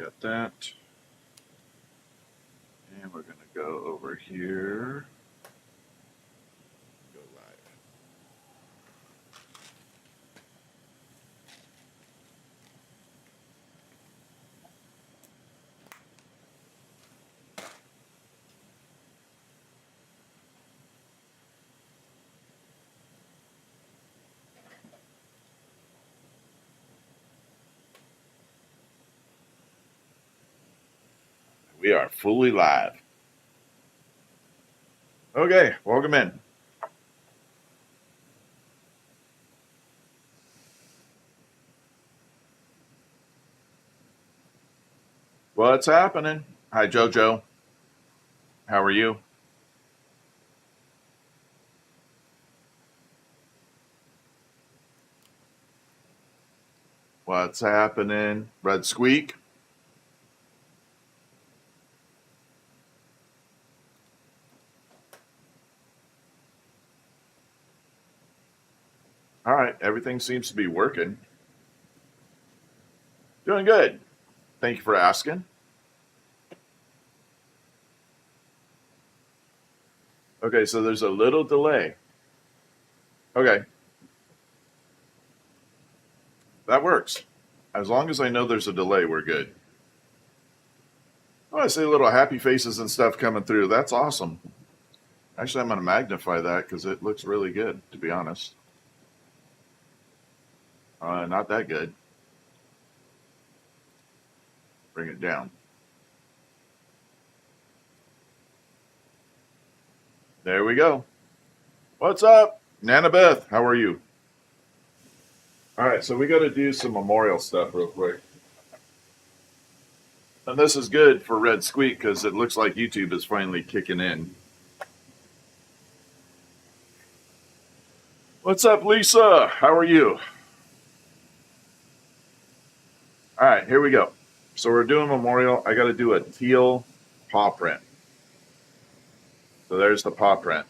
got that. And we're going to go over here. Go live. We are fully live. Okay, welcome in. What's happening? Hi, JoJo. How are you? What's happening? Red Squeak. All right, everything seems to be working. Doing good. Thank you for asking. Okay, so there's a little delay. Okay. That works. As long as I know there's a delay, we're good. Oh, I see little happy faces and stuff coming through. That's awesome. Actually, I'm going to magnify that because it looks really good, to be honest. Not that good. Bring it down. There we go. What's up, Nana Beth? How are you? All right, so we got to do some memorial stuff real quick. And this is good for Red Squeak because it looks like YouTube is finally kicking in. What's up, Lisa? How are you? All right, here we go. So we're doing memorial. I got to do a teal paw print. So there's the paw print.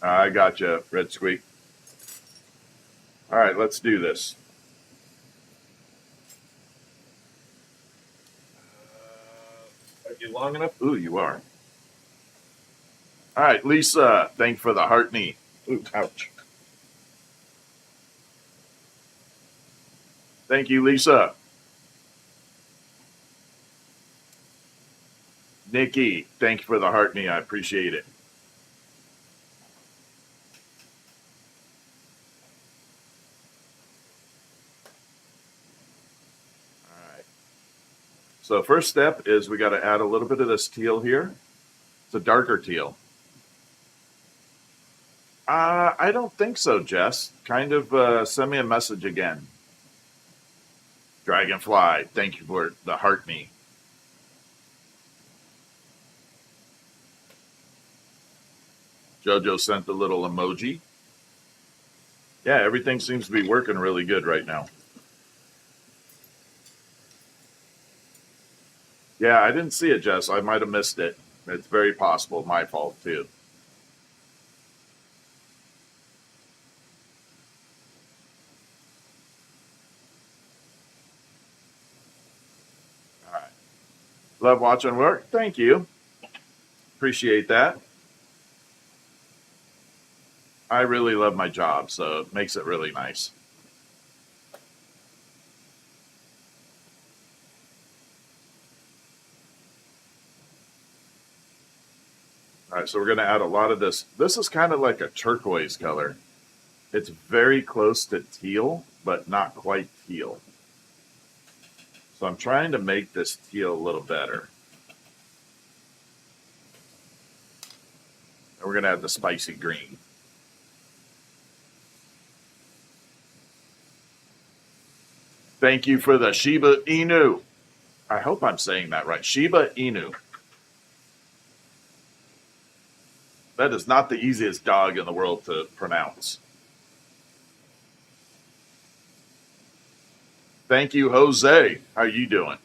I got you, Red Squeak. All right, let's do this. Are you long enough? Ooh, you are. All right, Lisa, thank you for the heart knee. Ooh, ouch. Thank you, Lisa. Nikki, thank you for the heart knee. I appreciate it. All right. So first step is we got to add a little bit of this teal here. It's a darker teal. I don't think so, Jess. Kind of send me a message again. Dragonfly, thank you for the heart knee. JoJo sent the little emoji. Yeah, everything seems to be working really good right now. Yeah, I didn't see it, Jess. I might have missed it. It's very possible. My fault, too. All right. Love watching work. Thank you. Appreciate that. I really love my job, so it makes it really nice. All right, so we're going to add a lot of this. This is kind of like a turquoise color. It's very close to teal, but not quite teal. So I'm trying to make this teal a little better. And we're going to add the spicy green. Thank you for the Shiba Inu. I hope I'm saying that right. Shiba Inu. That is not the easiest dog in the world to pronounce. Thank you, Jose. How you doing?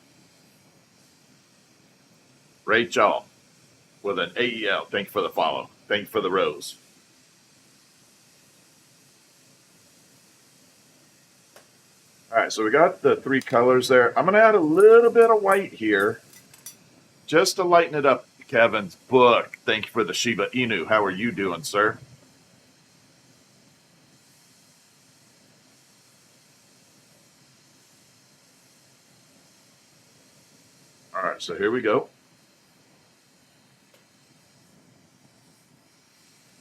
Rachel with an AEL. Thank you for the follow. Thank you for the rose. All right, so we got the 3 colors there. I'm going to add a little bit of white here just to lighten it up. Kevin's book. Thank you for the Shiba Inu. How are you doing, sir? All right, so here we go.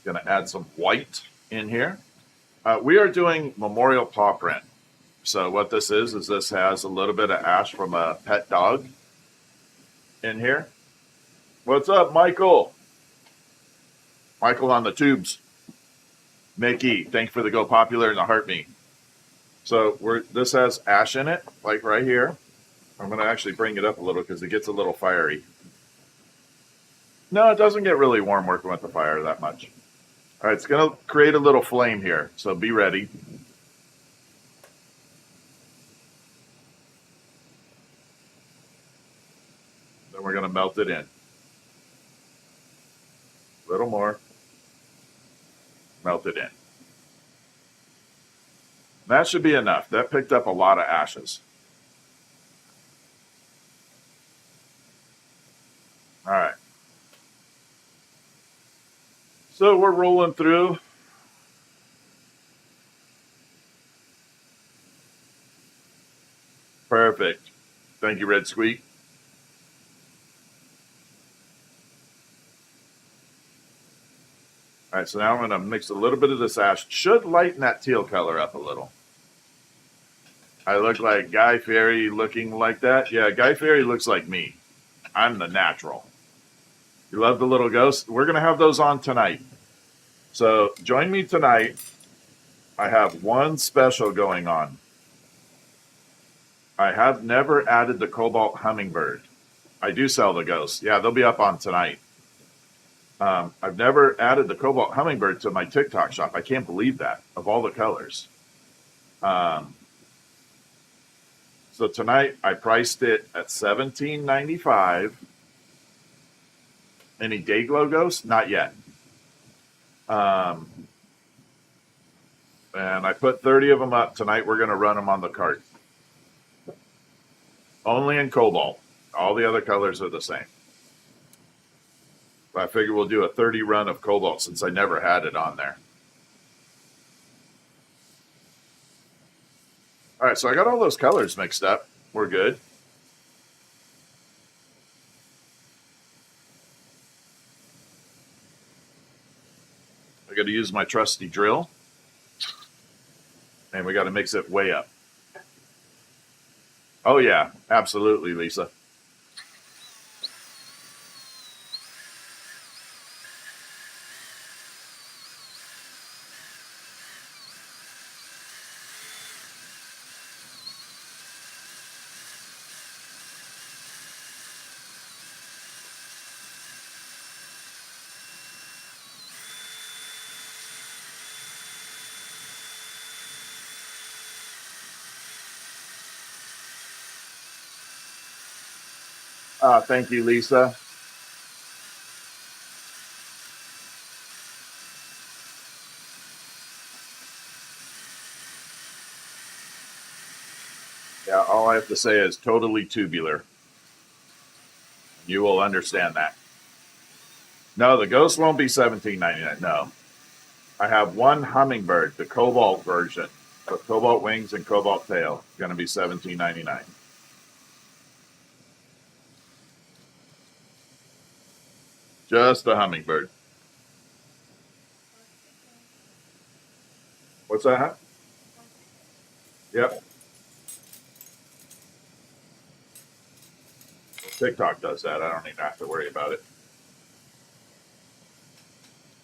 Going to add some white in here. We are doing memorial paw print. So what this is this has a little bit of ash from a pet dog in here. What's up, Michael? Michael on the tubes. Mickey, thank you for the Go Popular and the heart me. So this has ash in it, like right here. I'm going to actually bring it up a little because it gets a little fiery. No, it doesn't get really warm working with the fire that much. All right, it's going to create a little flame here, so be ready. Then we're going to melt it in. A little more. Melt it in. That should be enough. That picked up a lot of ashes. All right. So we're rolling through. Perfect. Thank you, Red Squeak. All right, so now I'm going to mix a little bit of this ash. Should lighten that teal color up a little. I look like Guy Fieri looking like that. Yeah, Guy Fieri looks like me. I'm the natural. You love the little ghosts? We're going to have those on tonight. So join me tonight. I have one special going on. I have never added the Cobalt Hummingbird. I do sell the ghosts. Yeah, they'll be up on tonight. I've never added the Cobalt Hummingbird to my TikTok shop. I can't believe that, of all the colors. So tonight I priced it at $17.95. Any Dayglow ghosts? Not yet. And I put 30 of them up. Tonight we're going to run them on the cart. Only in Cobalt. All the other colors are the same. I figure we'll do a 30 run of Cobalt since I never had it on there. All right, so I got all those colors mixed up. We're good. I got to use my trusty drill. And we got to mix it way up. Oh, yeah, absolutely, Lisa. Thank you, Lisa. Yeah, all I have to say is totally tubular. You will understand that. No, the ghost won't be $17.99. No. I have one hummingbird, the Cobalt version, with Cobalt wings and Cobalt tail. It's going to be $17.99. Just a hummingbird. What's that? Yep. TikTok does that. I don't even have to worry about it.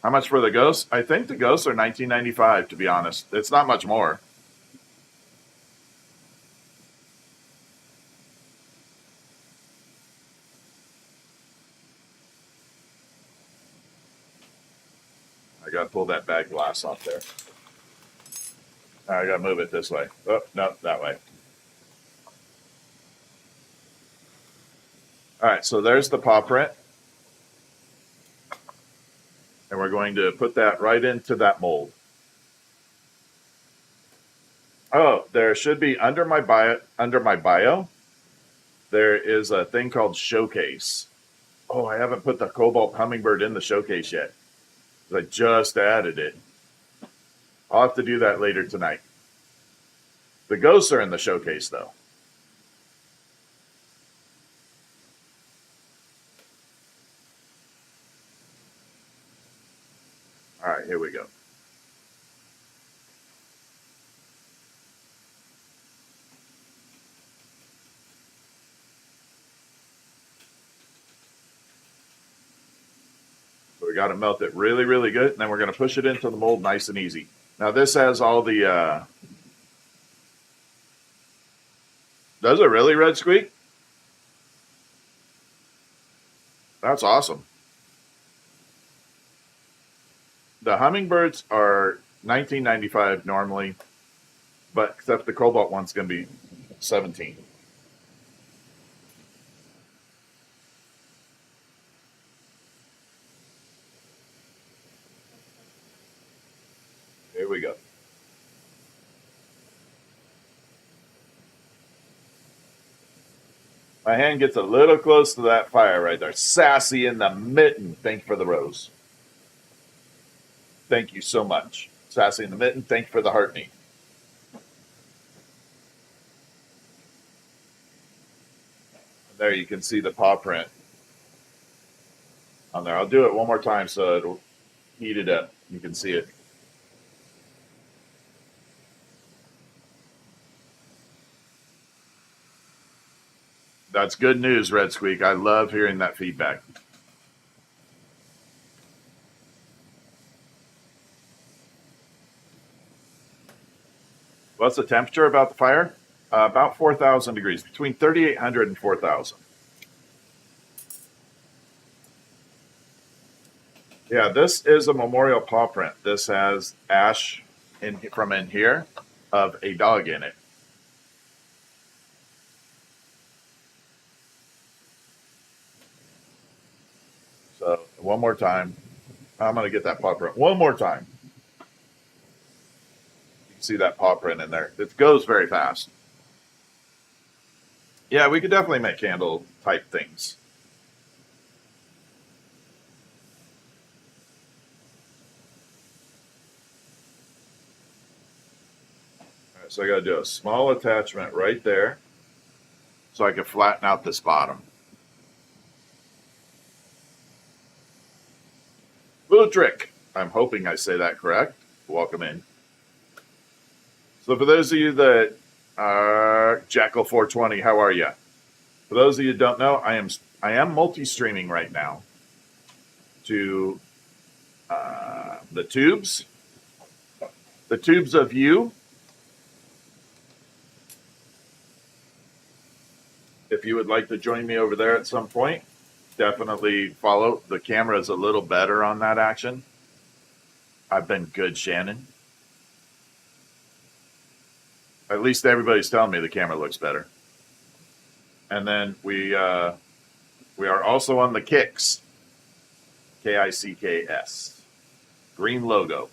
How much for the ghosts? I think the ghosts are $19.95, to be honest. It's not much more. I got to pull that bag glass off there. I got to move it this way. Oh, no, that way. All right, so there's the paw print. And we're going to put that right into that mold. Oh, there should be under my bio. Under my bio, there is a thing called Showcase. Oh, I haven't put the Cobalt Hummingbird in the Showcase yet. I just added it. I'll have to do that later tonight. The ghosts are in the Showcase, though. All right, here we go. So we got to melt it really, really good, and then we're going to push it into the mold nice and easy. Now this has all the. Does it really, Red Squeak? That's awesome. The hummingbirds are $19.95 normally, but except the cobalt one's going to be $17. Here we go. My hand gets a little close to that fire right there. Sassy in the mitten. Thank you for the rose. Thank you so much. Sassy in the mitten. Thank you for the heart knee. There you can see the paw print on there. I'll do it one more time so it'll heat it up. You can see it. That's good news, Red Squeak. I love hearing that feedback. What's the temperature about the fire? About 4,000 degrees, between 3,800 and 4,000. Yeah, this is a memorial paw print. This has ash from in here of a dog in it. So one more time. I'm going to get that paw print one more time. You can see that paw print in there. It goes very fast. Yeah, we could definitely make candle type things. All right, so I got to do a small attachment right there so I can flatten out this bottom. Ludrick, I'm hoping I say that correct. Welcome in. So for those of you that are Jackal420, how are you? For those of you who don't know, I am multi-streaming right now to the tubes of you. If you would like to join me over there at some point, definitely follow. The camera is a little better on that action. I've been good, Shannon. At least everybody's telling me the camera looks better. And then we are also on the Kicks, Kicks, green logo.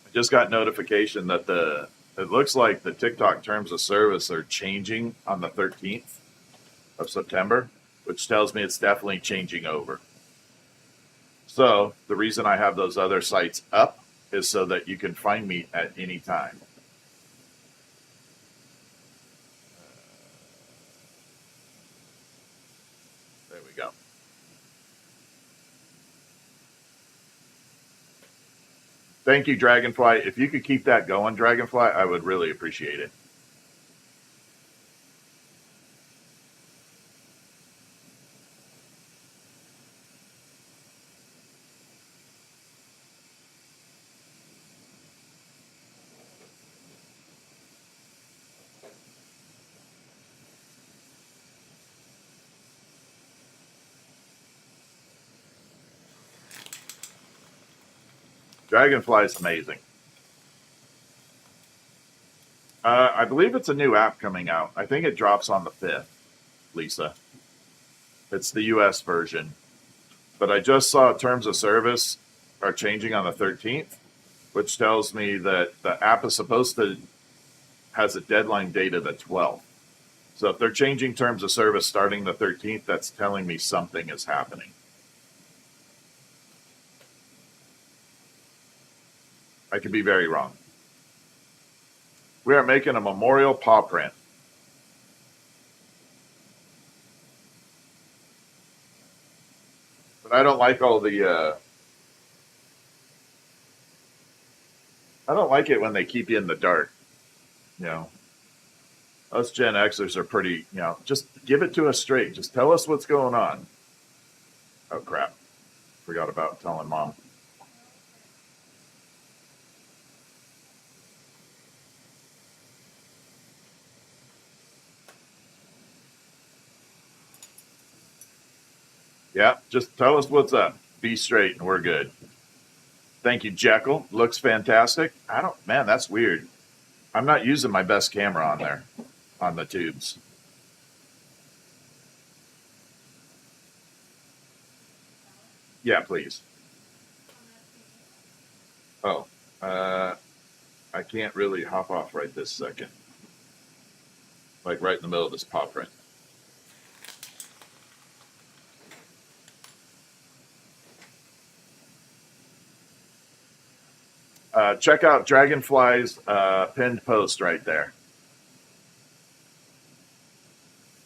I just got notification that it looks like the TikTok terms of service are changing on the 13th of September, which tells me it's definitely changing over. So the reason I have those other sites up is so that you can find me at any time. There we go. Thank you, Dragonfly. If you could keep that going, Dragonfly, I would really appreciate it. Dragonfly is amazing. I believe it's a new app coming out. I think it drops on the 5th, Lisa. It's the US version. But I just saw terms of service are changing on the 13th, which tells me that the app is supposed to has a deadline date of the 12th. So if they're changing terms of service starting the 13th, that's telling me something is happening. I could be very wrong. We are making a memorial paw print. But I don't like all the I don't like it when they keep you in the dark. You know, us Gen Xers are pretty, just give it to us straight. Just tell us what's going on. Oh, crap. Forgot about telling mom. Yeah, just tell us what's up. Be straight and we're good. Thank you, Jekyll. Looks fantastic. Man, that's weird. I'm not using my best camera on there, on the tubes. Yeah, please. Oh, I can't really hop off right this second. Like right in the middle of this paw print. Check out Dragonfly's pinned post right there.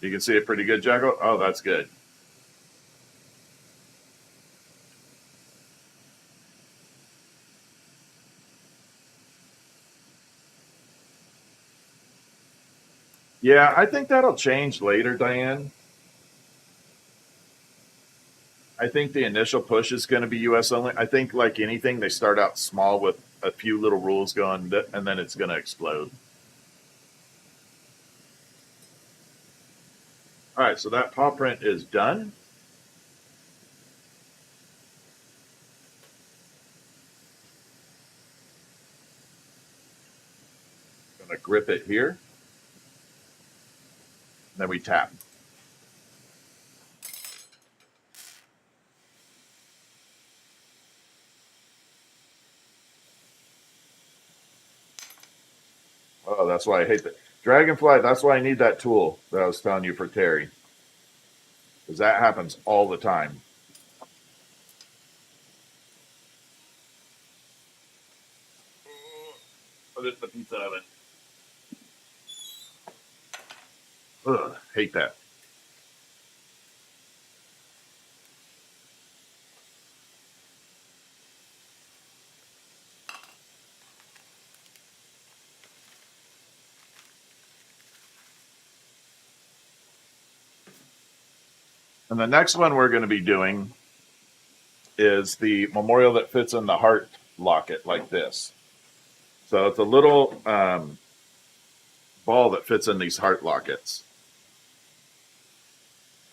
You can see it pretty good, Jekyll? Oh, that's good. Yeah, I think that'll change later, Diane. I think the initial push is going to be US only. I think, like anything, they start out small with a few little rules going, and then it's going to explode. All right, so that paw print is done. I'm going to grip it here. Then we tap. Oh, that's why I hate that. Dragonfly, that's why I need that tool that I was telling you for Terry. Because that happens all the time. Put it in the pizza oven. Ugh, hate that. And the next one we're going to be doing is the memorial that fits in the heart locket like this. So it's a little ball that fits in these heart lockets.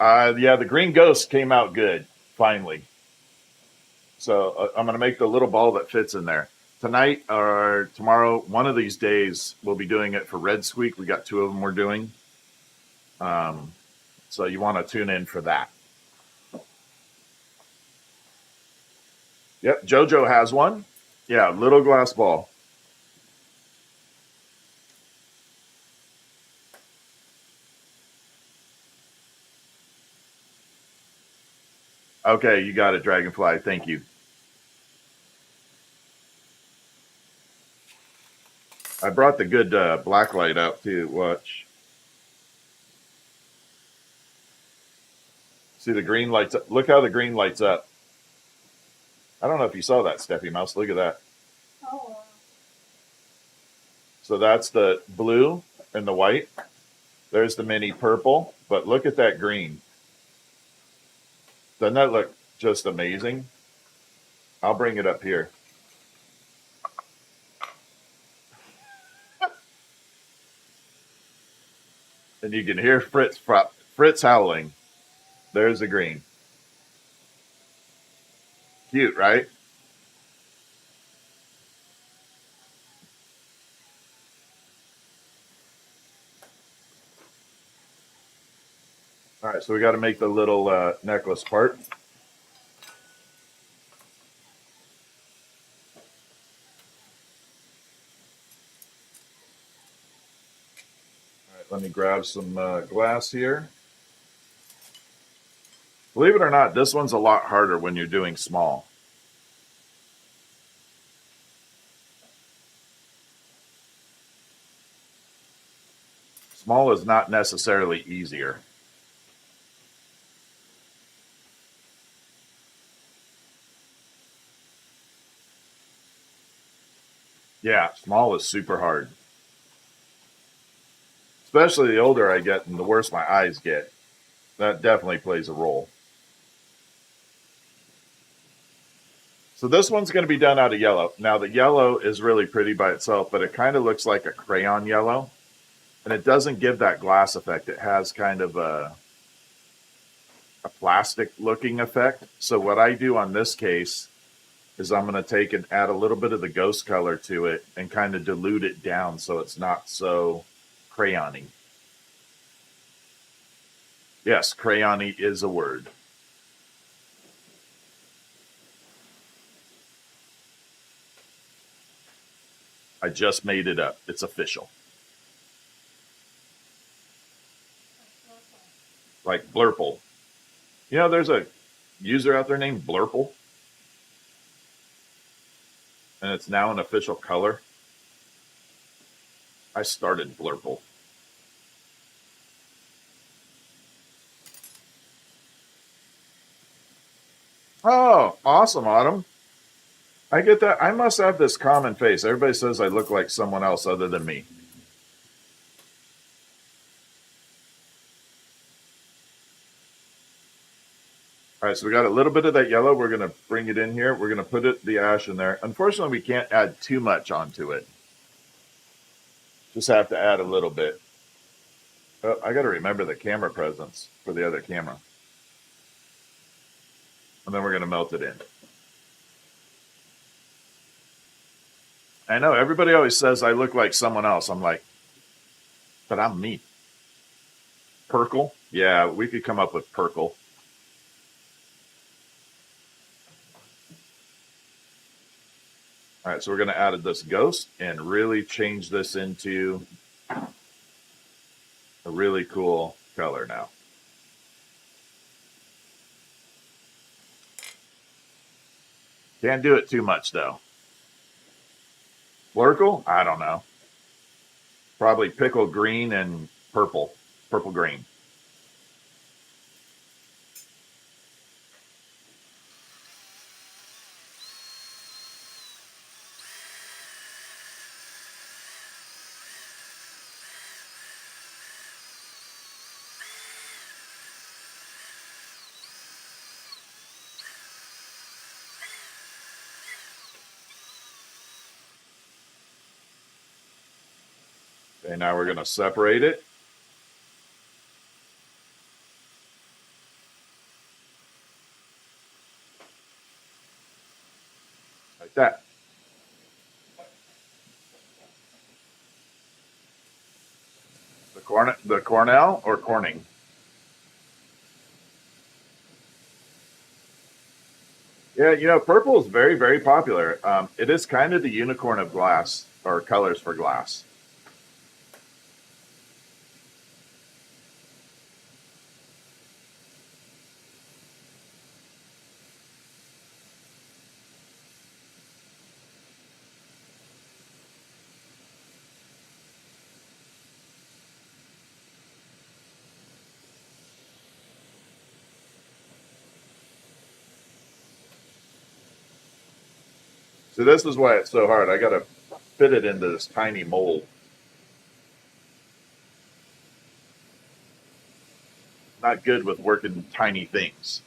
Yeah, the green ghost came out good, finally. So I'm going to make the little ball that fits in there. Tonight or tomorrow, one of these days, we'll be doing it for Red Squeak. We got two of them we're doing. So you want to tune in for that. Yep, JoJo has one. Yeah, little glass ball. Okay, you got it, Dragonfly. Thank you. I brought the good black light out too. Watch. See the green lights up. Look how the green lights up. I don't know if you saw that, Steffi Mouse. Look at that. Oh. So that's the blue and the white. There's the mini purple. But look at that green. Doesn't that look just amazing? I'll bring it up here. And you can hear Fritz howling. There's the green. Cute, right? All right, so we got to make the little necklace part. All right, let me grab some glass here. Believe it or not, this one's a lot harder when you're doing small. Small is not necessarily easier. Yeah, small is super hard. Especially the older I get and the worse my eyes get. That definitely plays a role. So this one's going to be done out of yellow. Now the yellow is really pretty by itself, but it kind of looks like a crayon yellow. And it doesn't give that glass effect. It has kind of a plastic looking effect. So what I do on this case is I'm going to take and add a little bit of the ghost color to it and kind of dilute it down so it's not so crayony. Yes, crayony is a word. I just made it up. It's official. Like blurple. You know, there's a user out there named Blurple, and it's now an official color. I started Blurple. Oh, awesome, Autumn. I get that. I must have this common face. Everybody says I look like someone else other than me. All right, so we got a little bit of that yellow. We're going to bring it in here. We're going to put the ash in there. Unfortunately, we can't add too much onto it. Just have to add a little bit. Oh, I got to remember the camera presence for the other camera. And then we're going to melt it in. I know everybody always says I look like someone else. I'm like, but I'm me. Perkle? Yeah, we could come up with Perkle. All right, so we're going to add this ghost and really change this into a really cool color now. Can't do it too much, though. Flurkle? I don't know. Probably pickle green and purple. Purple green. Okay, now we're going to separate it. Like that. The Cornell or Corning? Yeah, you know, purple is very, very popular. It is kind of the unicorn of glass or colors for glass. So this is why it's so hard. I got to fit it into this tiny mold. Not good with working tiny things.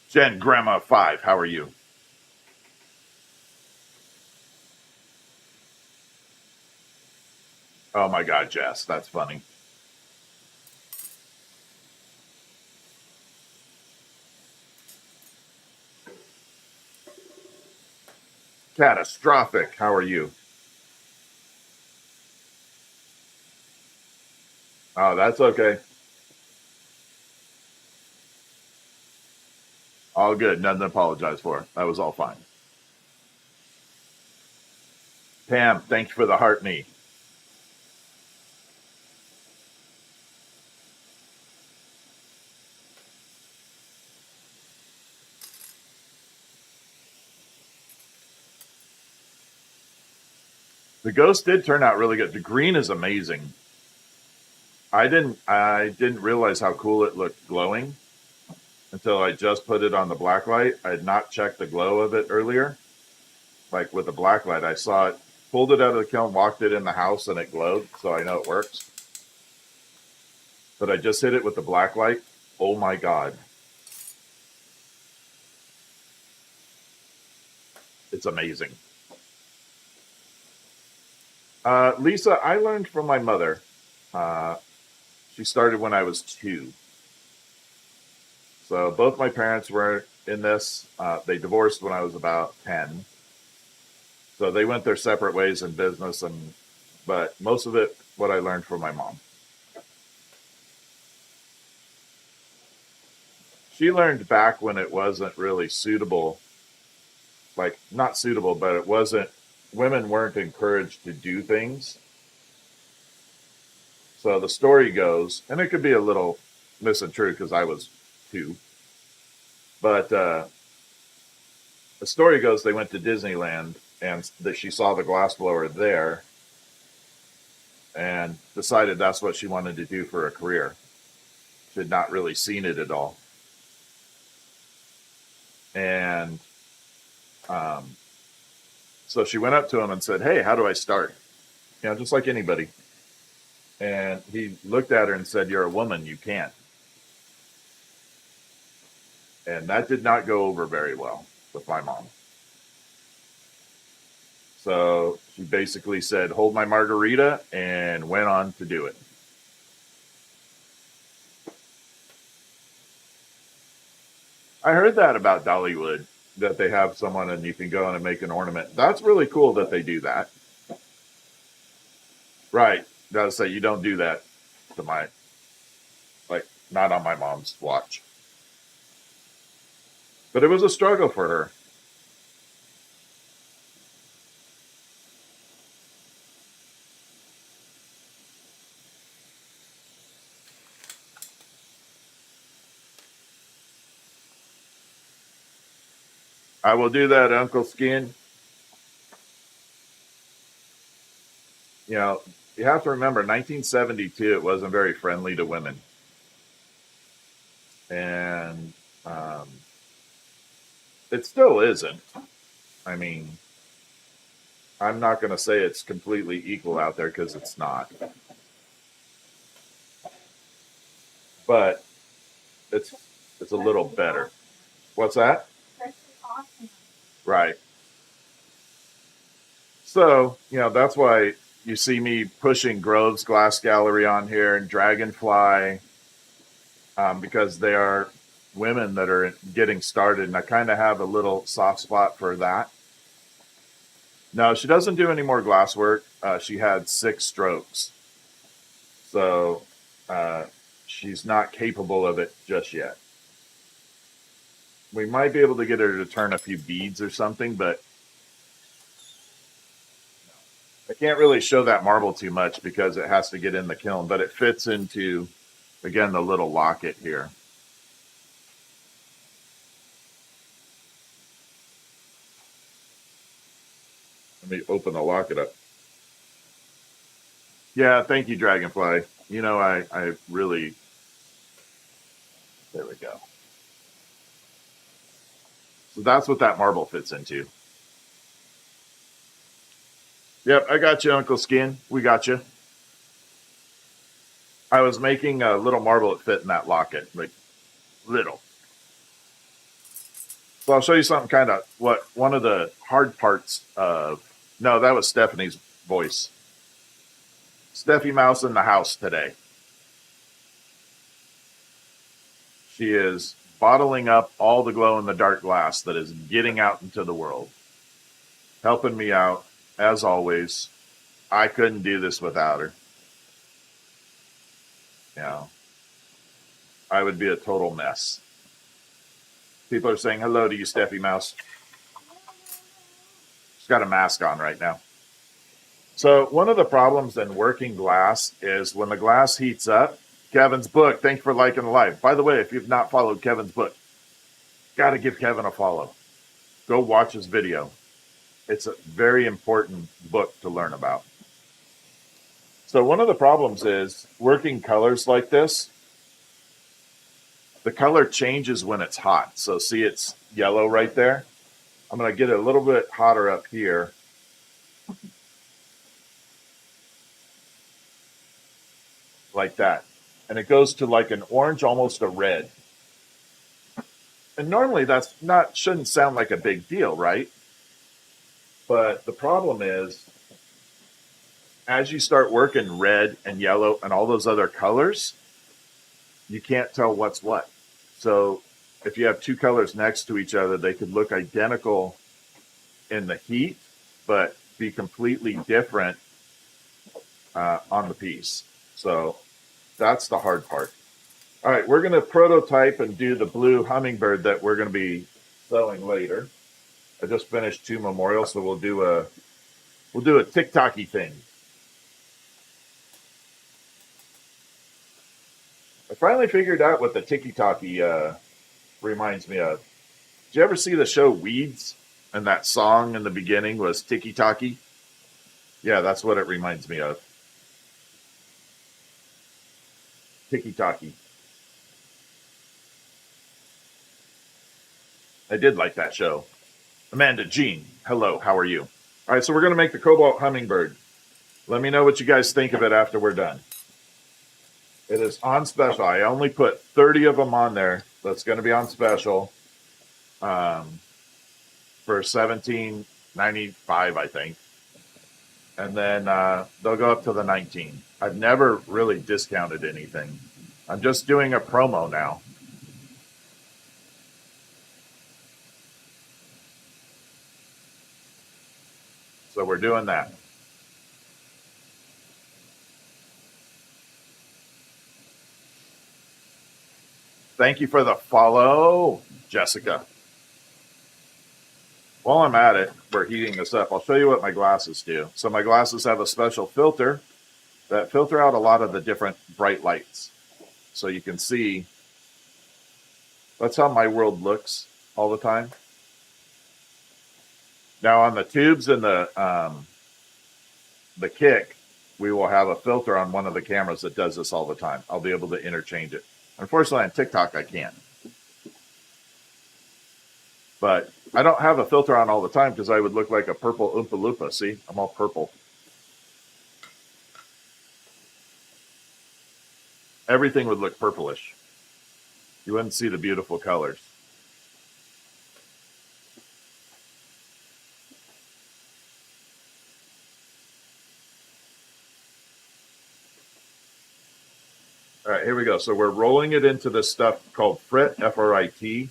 Jen, Grandma 5, how are you? Oh my God, Jess, that's funny. Catastrophic, how are you? Oh, that's okay. All good. Nothing to apologize for. That was all fine. Pam, thank you for the heart knee. The ghost did turn out really good. The green is amazing. I didn't realize how cool it looked glowing until I just put it on the black light. I had not checked the glow of it earlier. Like with the black light, I saw it, pulled it out of the kiln, walked it in the house, and it glowed, so I know it works. But I just hit it with the black light. Oh my god, it's amazing. Lisa, I learned from my mother. Uh, she started when I was 2. So both my parents were in this. They divorced when I was about 10. So they went their separate ways in business, but most of it, what I learned from my mom. She learned back when it wasn't really suitable, like not suitable, but it wasn't, women weren't encouraged to do things. So the story goes, and it could be a little misuntrue because I was 2, but the story goes they went to Disneyland and that she saw the glassblower there and decided that's what she wanted to do for a career. She had not really seen it at all. And um, so she went up to him and said, "Hey, how do I start?" Just like anybody. And he looked at her and said, "You're a woman, you can't." And that did not go over very well with my mom. So she basically said, "Hold my margarita," and went on to do it. I heard that about Dollywood, that they have someone and you can go in and make an ornament. That's really cool that they do that. Right. Gotta say, you don't do that to my, like, not on my mom's watch. But it was a struggle for her. I will do that, Uncle Skin. You know, you have to remember, 1972, it wasn't very friendly to women. And um, it still isn't. I mean, I'm not going to say it's completely equal out there because it's not. But it's it's a little better. What's that? Right. So, that's why you see me pushing Grove's Glass Gallery on here and Dragonfly, because they are women that are getting started, and I kind of have a little soft spot for that. No, she doesn't do any more glass work. She had 6 strokes, so uh, she's not capable of it just yet. We might be able to get her to turn a few beads or something, but I can't really show that marble too much because it has to get in the kiln, but it fits into, again, the little locket here. Let me open the locket up. Yeah, thank you, Dragonfly. I really, there we go. So that's what that marble fits into. Yep, I got you, Uncle Skin. We got you. I was making a little marble that fit in that locket, like little. So I'll show you something kind of what one of the hard parts of. No, that was Stephanie's voice. Steffi Mouse in the house today. She is bottling up all the glow in the dark glass that is getting out into the world, helping me out as always. I couldn't do this without her. You know, I would be a total mess. People are saying hello to you, Steffi Mouse. She's got a mask on right now. So one of the problems in working glass is when the glass heats up. Kevin's book, thank you for liking the live. By the way, if you've not followed Kevin's book, got to give Kevin a follow. Go watch his video. It's a very important book to learn about. So one of the problems is working colors like this. The color changes when it's hot. So see, it's yellow right there. I'm going to get it a little bit hotter up here. Like that. And it goes to like an orange, almost a red. And normally that's shouldn't sound like a big deal, right? But the problem is, as you start working red and yellow and all those other colors, you can't tell what's what. So if you have two colors next to each other, they could look identical in the heat, but be completely different on the piece. So that's the hard part. All right, we're going to prototype and do the blue hummingbird that we're going to be sewing later. I just finished 2 memorials, so we'll do a TikTok-y thing. I finally figured out what the tiki-talkie reminds me of. Did you ever see the show Weeds? And that song in the beginning was tiki-talkie? Yeah, that's what it reminds me of. Tiki-talkie. I did like that show. Amanda Jean, hello, how are you? All right, so we're going to make the cobalt hummingbird. Let me know what you guys think of it after we're done. It is on special. I only put 30 of them on there. That's going to be on special for $17.95, I think. And then they'll go up to the 19. I've never really discounted anything. I'm just doing a promo now. So we're doing that. Thank you for the follow, Jessica. While I'm at it, we're heating this up. I'll show you what my glasses do. So my glasses have a special filter that filter out a lot of the different bright lights. So you can see, that's how my world looks all the time. Now on the tubes and the kick, we will have a filter on one of the cameras that does this all the time. I'll be able to interchange it. Unfortunately, on TikTok, I can't. But I don't have a filter on all the time because I would look like a purple Oompa Loompa. See, I'm all purple. Everything would look purplish. You wouldn't see the beautiful colors. All right, here we go. So we're rolling it into this stuff called frit, F-R-I-T.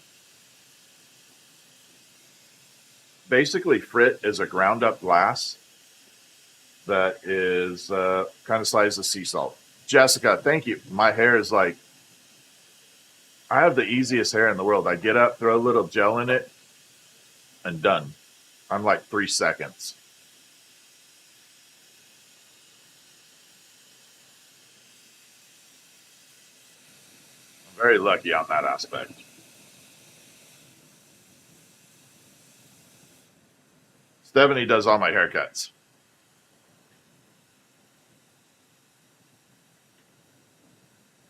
Basically, frit is a ground up glass that is kind of size of sea salt. Jessica, thank you. My hair is like, I have the easiest hair in the world. I get up, throw a little gel in it, and done. I'm like 3 seconds. I'm very lucky on that aspect. Stephanie does all my haircuts.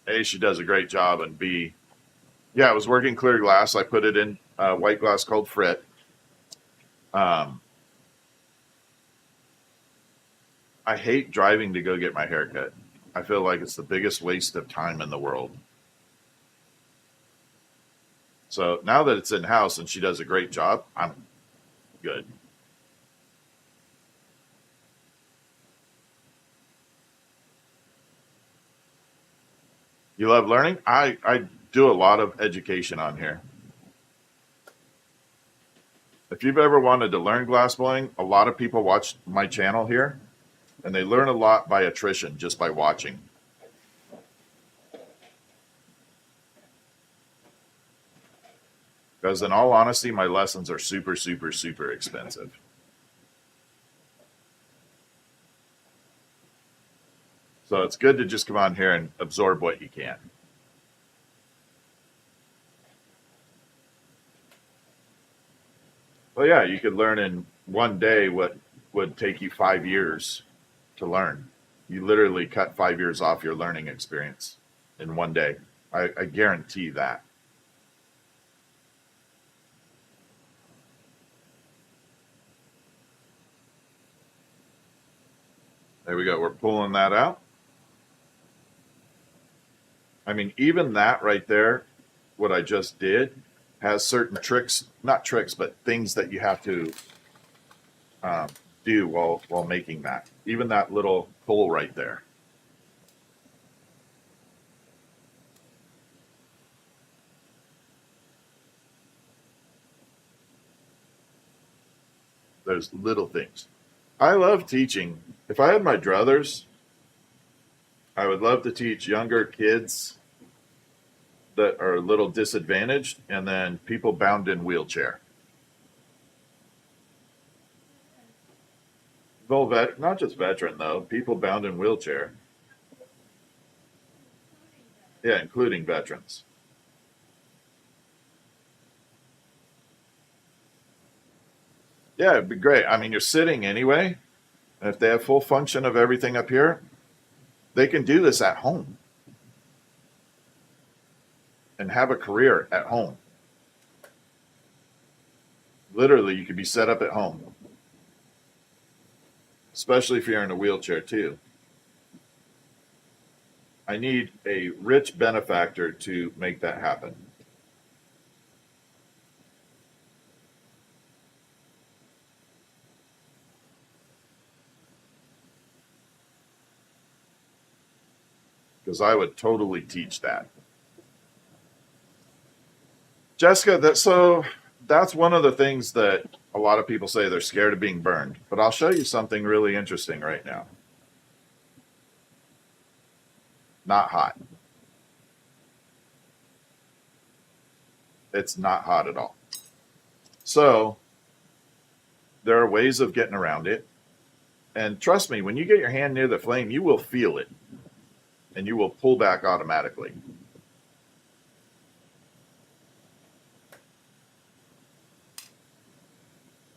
A, she does a great job, and B, yeah, I was working clear glass. I put it in white glass called frit. I hate driving to go get my haircut. I feel like it's the biggest waste of time in the world. So now that it's in house and she does a great job, I'm good. You love learning? I do a lot of education on here. If you've ever wanted to learn glassblowing, a lot of people watch my channel here, and they learn a lot by attrition just by watching. Because in all honesty, my lessons are super, super, super expensive. So it's good to just come on here and absorb what you can. Well, yeah, you could learn in one day what would take you 5 years to learn. You literally cut 5 years off your learning experience in one day. I guarantee that. There we go. We're pulling that out. I mean, even that right there, what I just did, has certain tricks, not tricks, but things that you have to um, do while making that. Even that little pull right there. There's little things. I love teaching. If I had my druthers, I would love to teach younger kids that are a little disadvantaged and then people bound in wheelchair. Well, not just veteran though, people bound in wheelchair. Yeah, including veterans. Yeah, it'd be great. I mean, you're sitting anyway, and if they have full function of everything up here, they can do this at home and have a career at home. Literally, you could be set up at home, especially if you're in a wheelchair too. I need a rich benefactor to make that happen. Because I would totally teach that. Jessica, that's one of the things that a lot of people say they're scared of being burned. But I'll show you something really interesting right now. Not hot. It's not hot at all. So there are ways of getting around it. And trust me, when you get your hand near the flame, you will feel it and you will pull back automatically.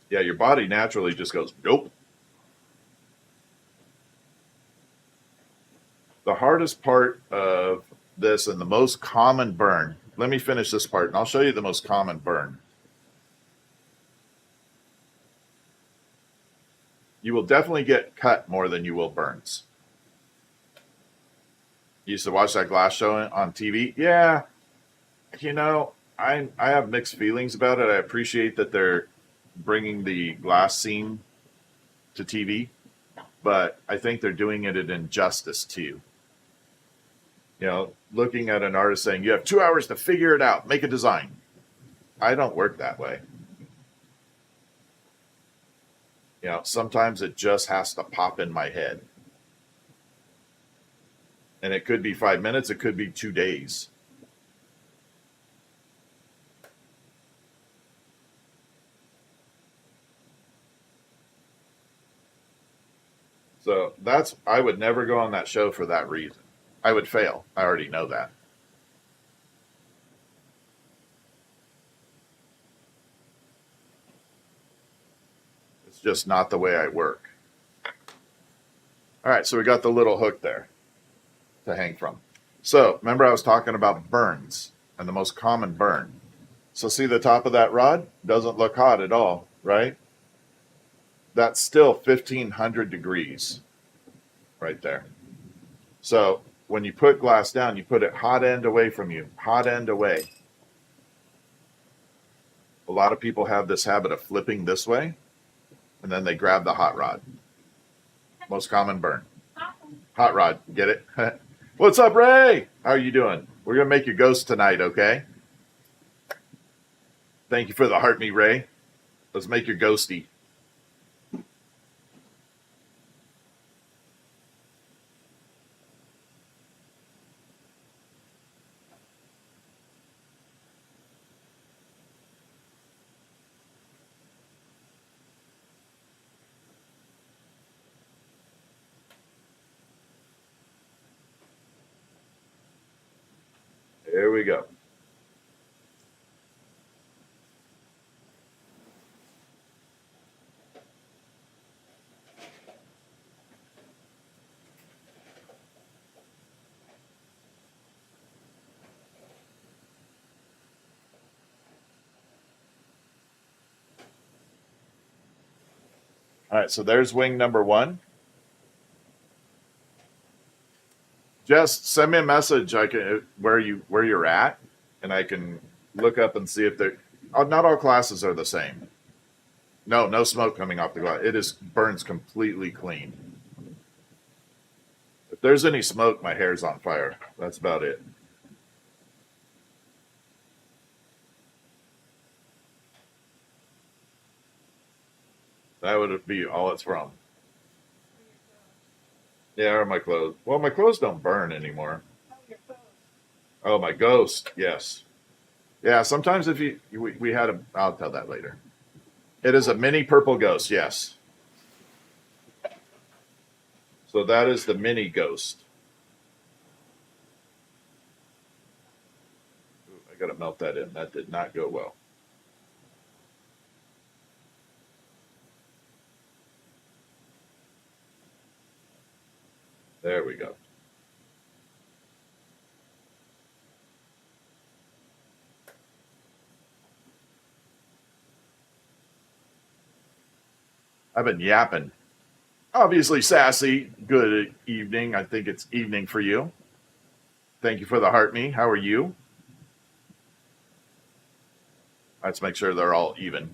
Yeah, your body naturally just goes, nope. The hardest part of this and the most common burn, let me finish this part and I'll show you the most common burn. You will definitely get cut more than you will burns. You used to watch that glass show on TV? Yeah. You know, I have mixed feelings about it. I appreciate that they're bringing the glass scene to TV, but I think they're doing it an injustice too. You know, looking at an artist saying, you have 2 hours to figure it out, make a design. I don't work that way. You know, sometimes it just has to pop in my head. And it could be 5 minutes, it could be 2 days. So I would never go on that show for that reason. I would fail. I already know that. It's just not the way I work. All right, so we got the little hook there to hang from. So remember I was talking about burns and the most common burn. So see the top of that rod? Doesn't look hot at all, right? That's still 1500 degrees right there. So when you put glass down, you put it hot end away from you, hot end away. A lot of people have this habit of flipping this way, and then they grab the hot rod. Most common burn. Hot rod, get it? What's up, Ray? How are you doing? We're going to make your ghost tonight, okay? Thank you for the heart me, Ray. Let's make your ghosty. go. All right, so there's wing number one. Just send me a message. I can where you're at, and I can look up and see if they're. Oh, not all classes are the same. No, no smoke coming off the glass. It is burns completely clean. If there's any smoke, my hair's on fire. That's about it. That would be all it's from. Yeah, or my clothes. Well, my clothes don't burn anymore. Oh, my ghost. Yes. Yeah, sometimes if we had a, I'll tell that later. It is a mini purple ghost, yes. So that is the mini ghost. Ooh, I got to melt that in. That did not go well. There we go. I've been yapping. Obviously, sassy. Good evening. I think it's evening for you. Thank you for the heart me. How are you? Let's make sure they're all even.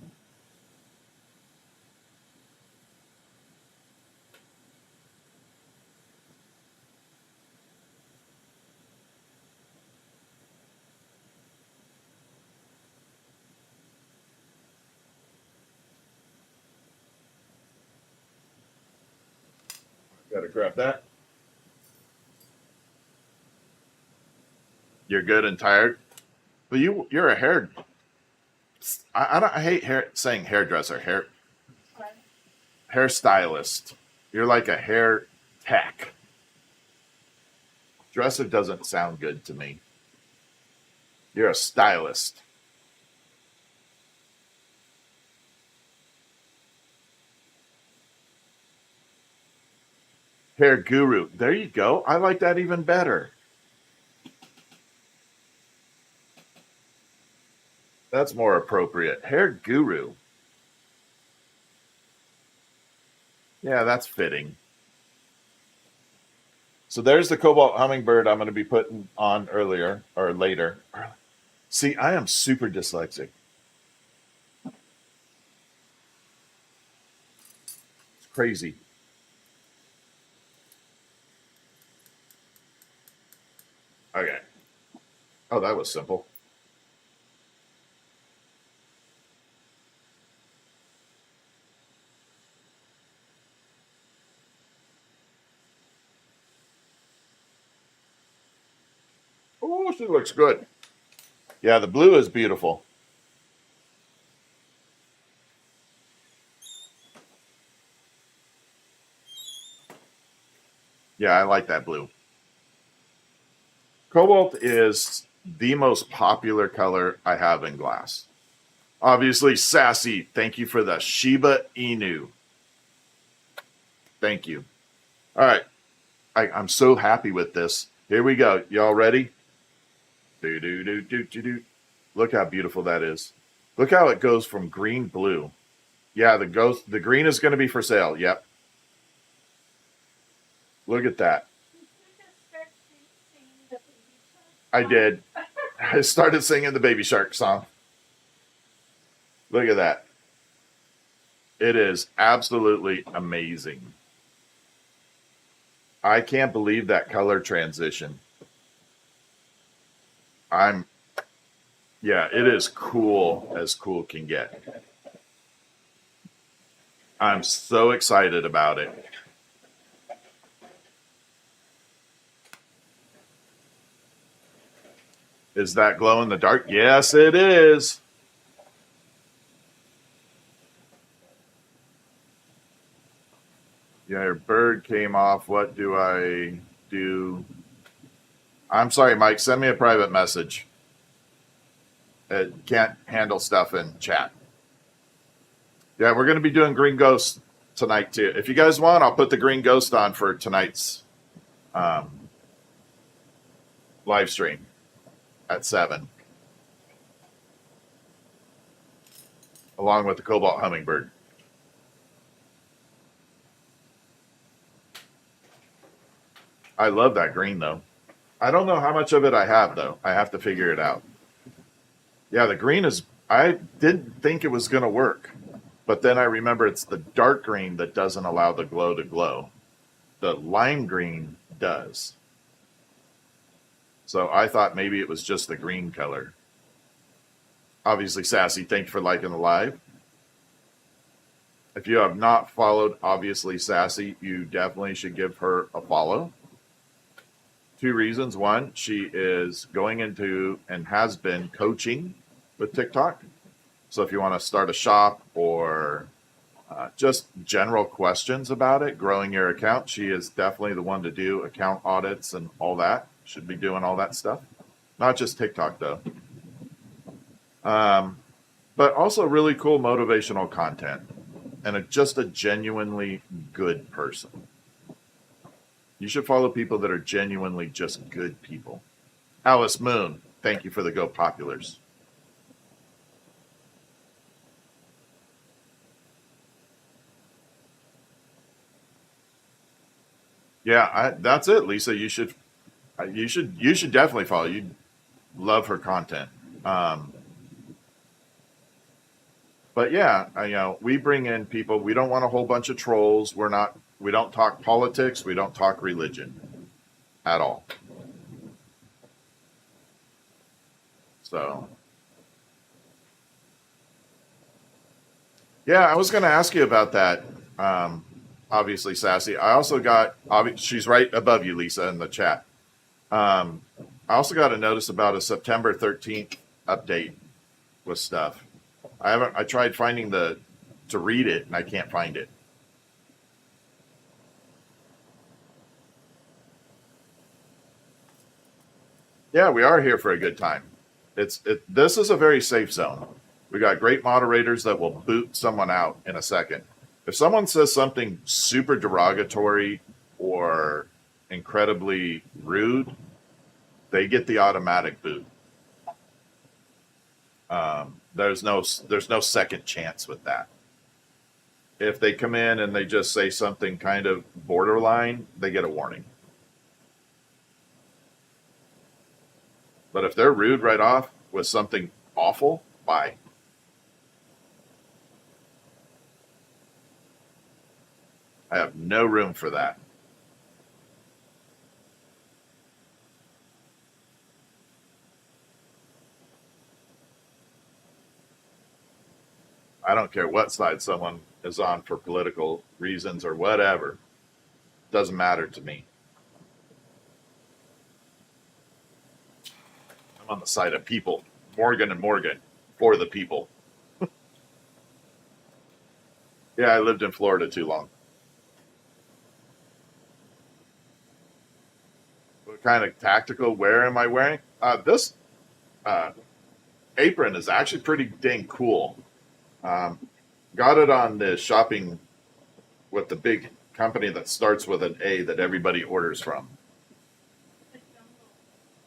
Got to grab that. You're good and tired. But you're a hair. I hate saying hairdresser. Hairstylist. You're like a hair tech. Dresser doesn't sound good to me. You're a stylist. Hair guru. There you go. I like that even better. That's more appropriate. Hair guru. Yeah, that's fitting. So there's the cobalt hummingbird I'm going to be putting on earlier or later. See, I am super dyslexic. It's crazy. Okay. Oh, that was simple. Oh, she looks good. Yeah, the blue is beautiful. Yeah, I like that blue. Cobalt is the most popular color I have in glass. Obviously, Sassy, thank you for the Shiba Inu. Thank you. All right. I'm so happy with this. Here we go. Y'all ready? Do, do, do, do, do, do. Look how beautiful that is. Look how it goes from green blue. Yeah, the green is going to be for sale. Yep. Look at that. I did. I started singing the Baby Shark song. Look at that. It is absolutely amazing. I can't believe that color transition. Yeah, it is cool as cool can get. I'm so excited about it. Is that glow in the dark? Yes, it is. Yeah, your bird came off. What do I do? I'm sorry, Mike. Send me a private message. It can't handle stuff in chat. Yeah, we're going to be doing Green Ghost tonight too. If you guys want, I'll put the Green Ghost on for tonight's live stream at 7, along with the Cobalt Hummingbird. I love that green though. I don't know how much of it I have though. I have to figure it out. Yeah, the green is, I didn't think it was going to work, but then I remember it's the dark green that doesn't allow the glow to glow. The lime green does. So I thought maybe it was just the green color. Obviously, Sassy, thanks for liking the live. If you have not followed Obviously Sassy, you definitely should give her a follow. 2 reasons. One, she is going into and has been coaching with TikTok. So if you want to start a shop or just general questions about it, growing your account, she is definitely the one to do account audits and all that. Should be doing all that stuff. Not just TikTok though. But also really cool motivational content and just a genuinely good person. You should follow people that are genuinely just good people. Alice Moon, thank you for the Go Populars. Yeah, that's it, Lisa. You should definitely follow. You love her content. But yeah, we bring in people. We don't want a whole bunch of trolls. We don't talk politics. We don't talk religion at all. So, yeah, I was going to ask you about that. Obviously, Sassy. I also got, she's right above you, Lisa, in the chat. I also got a notice about a September 13th update with stuff. I tried finding to read it and I can't find it. Yeah, we are here for a good time. This is a very safe zone. We got great moderators that will boot someone out in a second. If someone says something super derogatory or incredibly rude, they get the automatic boot. There's no second chance with that. If they come in and they just say something kind of borderline, they get a warning. But if they're rude right off with something awful, bye. I have no room for that. I don't care what side someone is on for political reasons or whatever. Doesn't matter to me. I'm on the side of people. Morgan and Morgan, for the people. Yeah, I lived in Florida too long. What kind of tactical wear am I wearing? This apron is actually pretty dang cool. Got it on the shopping with the big company that starts with an A that everybody orders from.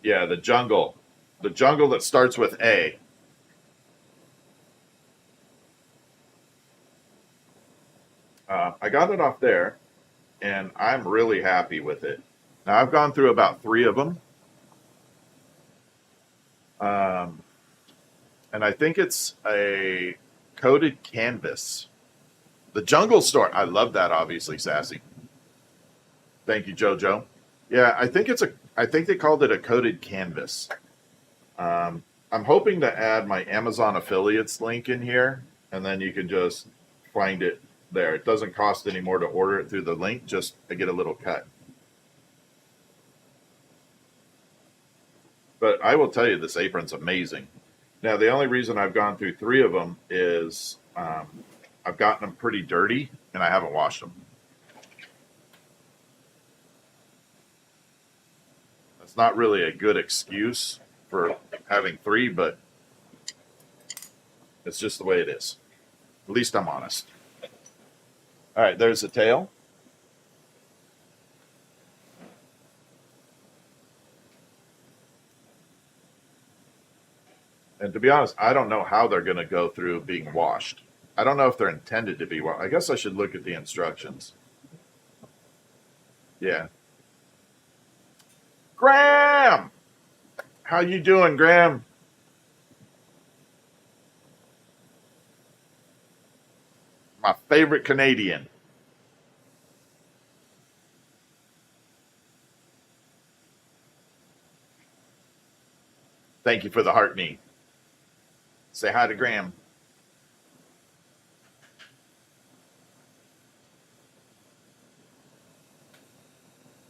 Yeah, the jungle. The jungle that starts with A. I got it off there, and I'm really happy with it. Now, I've gone through about 3 of them. And I think it's a coated canvas. The Jungle Store. I love that, obviously, Sassy. Thank you, JoJo. Yeah, I think they called it a coated canvas. I'm hoping to add my Amazon affiliates link in here, and then you can just find it there. It doesn't cost any more to order it through the link, just to get a little cut. But I will tell you, this apron's amazing. Now, the only reason I've gone through 3 of them is I've gotten them pretty dirty, and I haven't washed them. That's not really a good excuse for having 3, but It's just the way it is. At least I'm honest. All right, there's the tail. And to be honest, I don't know how they're going to go through being washed. I don't know if they're intended to be washed. I guess I should look at the instructions. Yeah. Graham! How you doing, Graham? My favorite Canadian. Thank you for the heart knee. Say hi to Graham.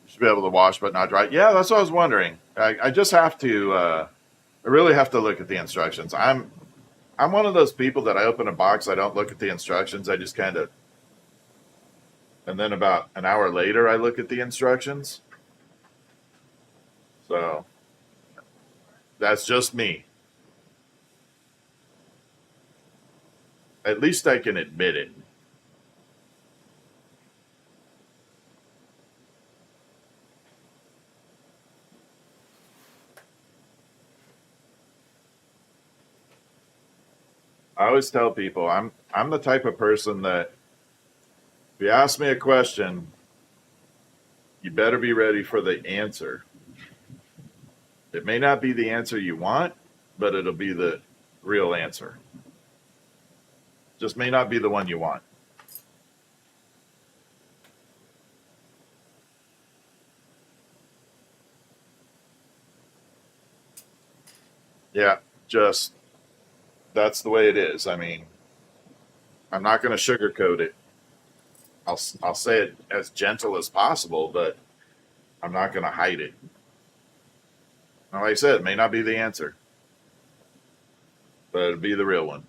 You should be able to wash but not dry. Yeah, that's what I was wondering. I just have to. I really have to look at the instructions. I'm one of those people that I open a box. I don't look at the instructions. I just kind of. And then about an hour later, I look at the instructions. So that's just me. At least I can admit it. I always tell people I'm the type of person that if you ask me a question, you better be ready for the answer. It may not be the answer you want, but it'll be the real answer. Just may not be the one you want. Yeah, just that's the way it is. I mean, I'm not going to sugarcoat it. I'll say it as gentle as possible, but I'm not going to hide it. Like I said, it may not be the answer, but it'll be the real one.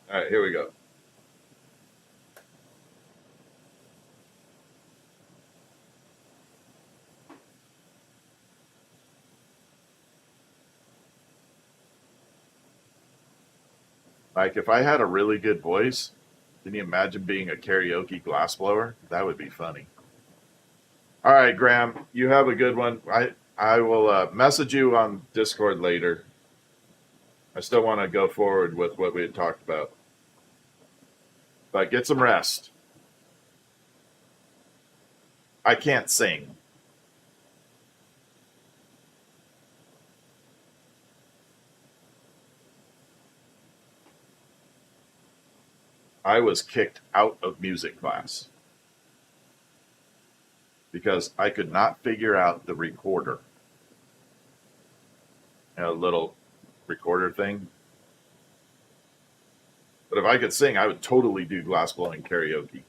All right, here we go. Like if I had a really good voice, can you imagine being a karaoke glassblower? That would be funny. All right, Graham, you have a good one. I will message you on Discord later. I still want to go forward with what we had talked about, but get some rest. I can't sing. I was kicked out of music class because I could not figure out the recorder. A little recorder thing. But if I could sing, I would totally do glass blowing karaoke.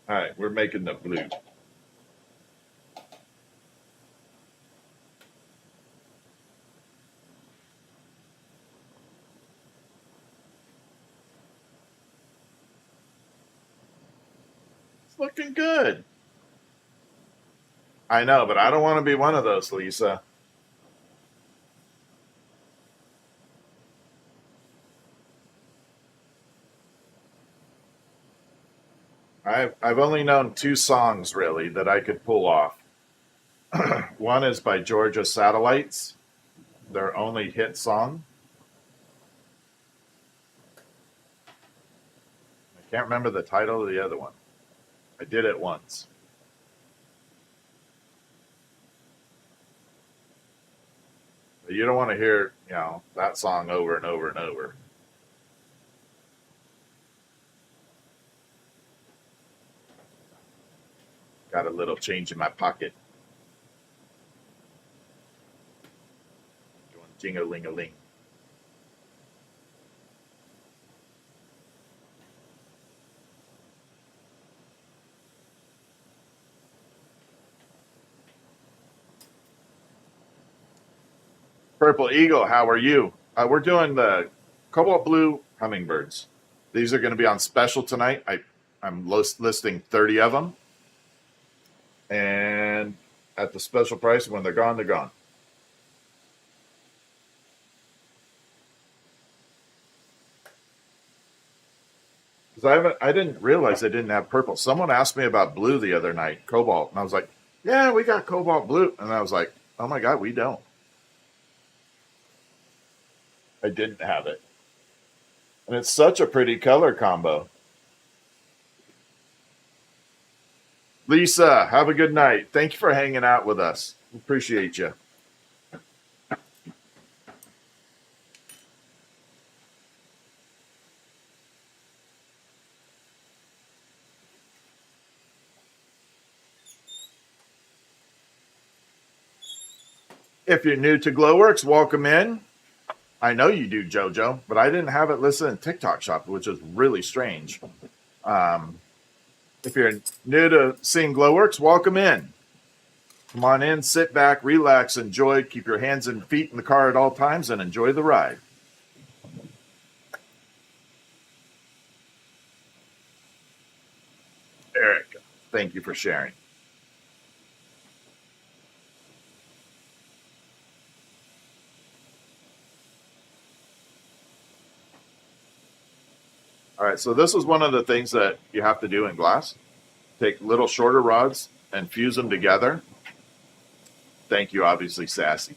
All right, we're making the blue. It's looking good. I know, but I don't want to be one of those, Lisa. I've only known two songs really that I could pull off. One is by Georgia Satellites, their only hit song. I can't remember the title of the other one. I did it once. But you don't want to hear, that song over and over and over. Got a little change in my pocket. Doing jing-a-ling-a-ling. Purple Eagle, how are you? We're doing the Cobalt Blue Hummingbirds. These are going to be on special tonight. I'm listing 30 of them. And at the special price, when they're gone, they're gone. Because I didn't realize I didn't have purple. Someone asked me about blue the other night, cobalt, and I was like, yeah, we got cobalt blue. And I was like, oh my God, we don't. I didn't have it. And it's such a pretty color combo. Lisa, have a good night. Thank you for hanging out with us. Appreciate you. If you're new to Glowworks, welcome in. I know you do, JoJo, but I didn't have it listed in TikTok Shop, which is really strange. If you're new to seeing Glowworks, welcome in. Come on in, sit back, relax, enjoy. Keep your hands and feet in the car at all times and enjoy the ride. Eric, thank you for sharing. All right, so this is one of the things that you have to do in glass. Take little shorter rods and fuse them together. Thank you, obviously, Sassy.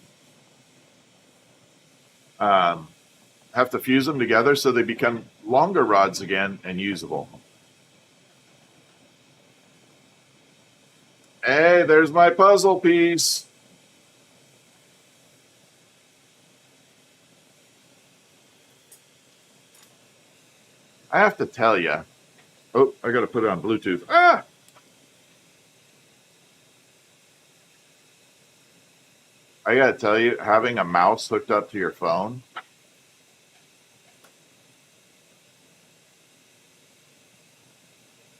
Have to fuse them together so they become longer rods again and usable. Hey, there's my puzzle piece. I have to tell you. Oh, I got to put it on Bluetooth. Ah! I got to tell you, having a mouse hooked up to your phone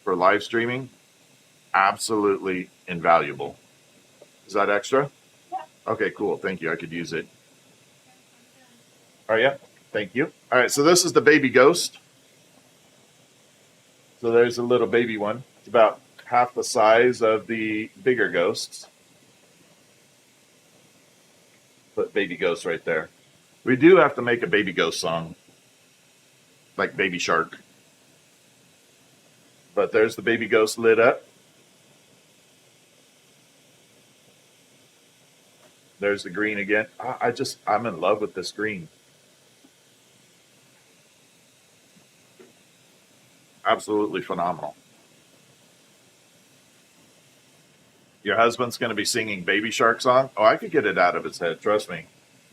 for live streaming, absolutely invaluable. Is that extra? Yeah. Okay, cool. Thank you. I could use it. All right, yeah. Thank you. All right, so this is the baby ghost. So there's a little baby one. It's about half the size of the bigger ghosts. Put baby ghost right there. We do have to make a baby ghost song, like Baby Shark. But there's the baby ghost lit up. There's the green again. I'm in love with this green. Absolutely phenomenal. Your husband's going to be singing Baby Shark song? Oh, I could get it out of his head. Trust me.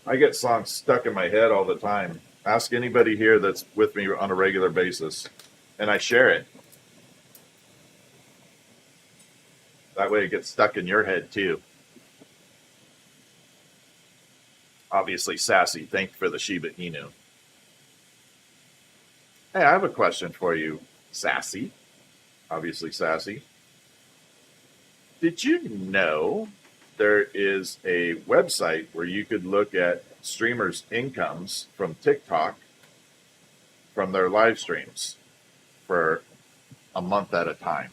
I get songs stuck in my head all the time. Ask anybody here that's with me on a regular basis, and I share it. That way it gets stuck in your head too. Obviously, Sassy, thank you for the Shiba Inu. Hey, I have a question for you, Sassy. Obviously, Sassy. Did you know there is a website where you could look at streamers' incomes from TikTok from their live streams for a month at a time?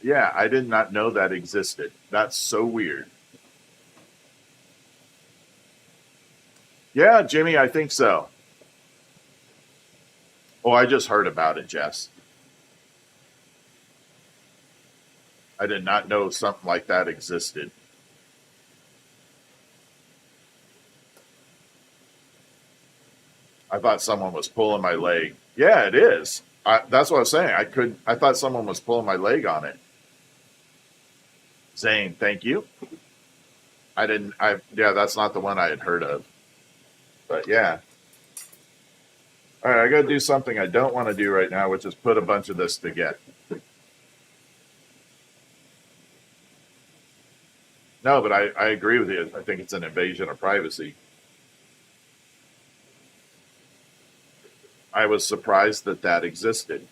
Yeah, I did not know that existed. That's so weird. Yeah, Jimmy, I think so. Oh, I just heard about it, Jess. I did not know something like that existed. I thought someone was pulling my leg. Yeah, it is. That's what I was saying. I thought someone was pulling my leg on it. Zane, thank you. Yeah, that's not the one I had heard of. But yeah. All right, I got to do something I don't want to do right now, which is put a bunch of this together. No, but I agree with you. I think it's an invasion of privacy. I was surprised that that existed.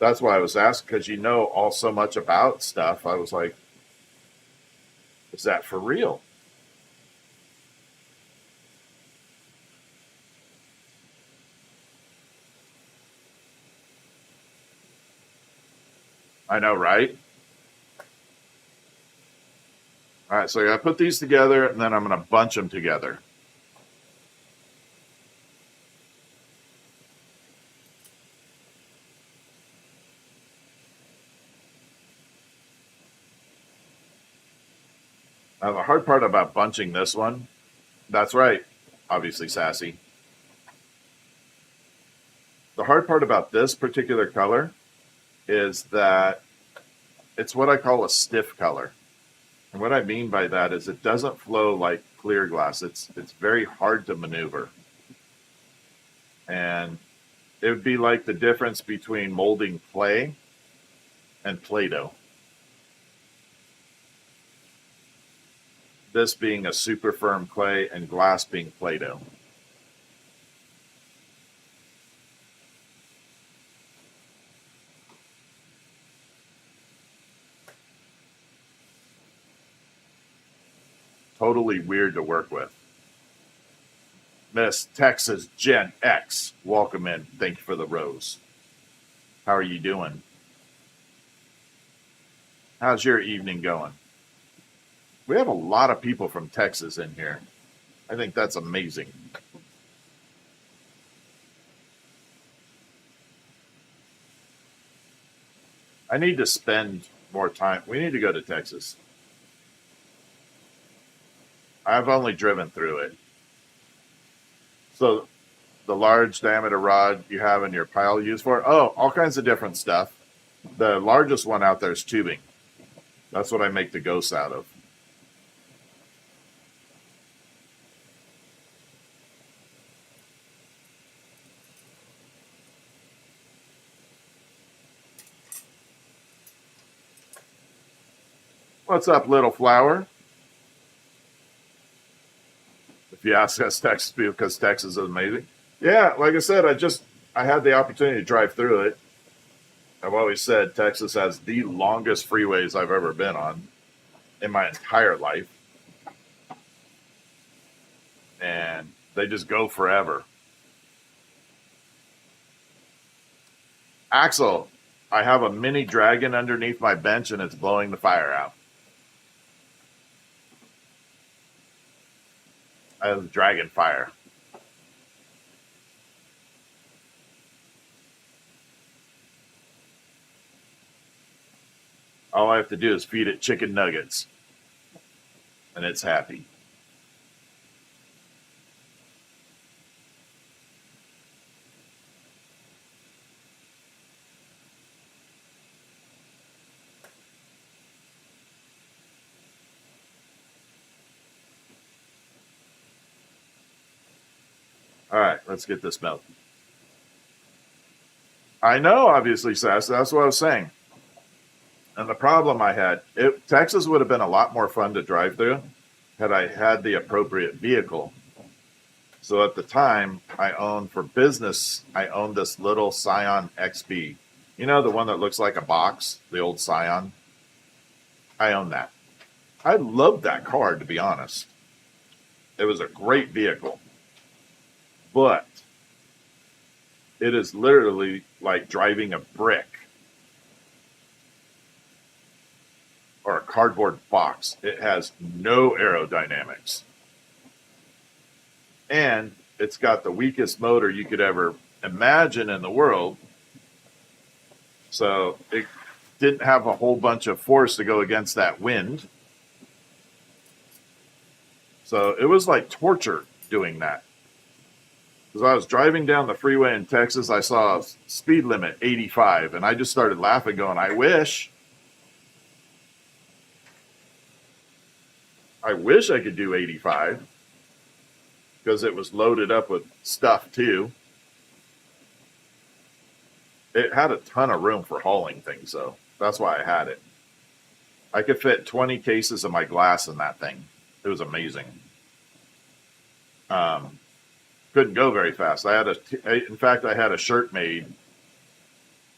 That's why I was asking, because you know all so much about stuff. I was like, is that for real? I know, right? All right, so I got to put these together, and then I'm going to bunch them together. Now, the hard part about bunching this one, that's right, obviously sassy. The hard part about this particular color is that it's what I call a stiff color. And what I mean by that is it doesn't flow like clear glass. It's very hard to maneuver. And it would be like the difference between molding clay and Play-Doh. This being a super firm clay and glass being Play-Doh. Totally weird to work with. Miss Texas Gen X, welcome in. Thank you for the rose. How are you doing? How's your evening going? We have a lot of people from Texas in here. I think that's amazing. I need to spend more time. We need to go to Texas. I've only driven through it. So the large diameter rod you have in your pile used for? Oh, all kinds of different stuff. The largest one out there is tubing. That's what I make the ghosts out of. What's up, little flower? If you ask us Texas people, because Texas is amazing. Yeah, like I said, I had the opportunity to drive through it. I've always said Texas has the longest freeways I've ever been on in my entire life. And they just go forever. Axel, I have a mini dragon underneath my bench and it's blowing the fire out. I have dragon fire. All I have to do is feed it chicken nuggets, and it's happy. All right, let's get this melted. I know, obviously, Sass. That's what I was saying. And the problem I had, Texas would have been a lot more fun to drive through had I had the appropriate vehicle. So at the time, for business, I owned this little Scion XB. You know, the one that looks like a box, the old Scion? I own that. I loved that car, to be honest. It was a great vehicle. But it is literally like driving a brick or a cardboard box. It has no aerodynamics. And it's got the weakest motor you could ever imagine in the world. So it didn't have a whole bunch of force to go against that wind. So it was like torture doing that. Because I was driving down the freeway in Texas, I saw a speed limit 85, and I just started laughing, going, I wish I could do 85, because it was loaded up with stuff too. It had a ton of room for hauling things, though. That's why I had it. I could fit 20 cases of my glass in that thing. It was amazing. Couldn't go very fast. In fact, I had a shirt made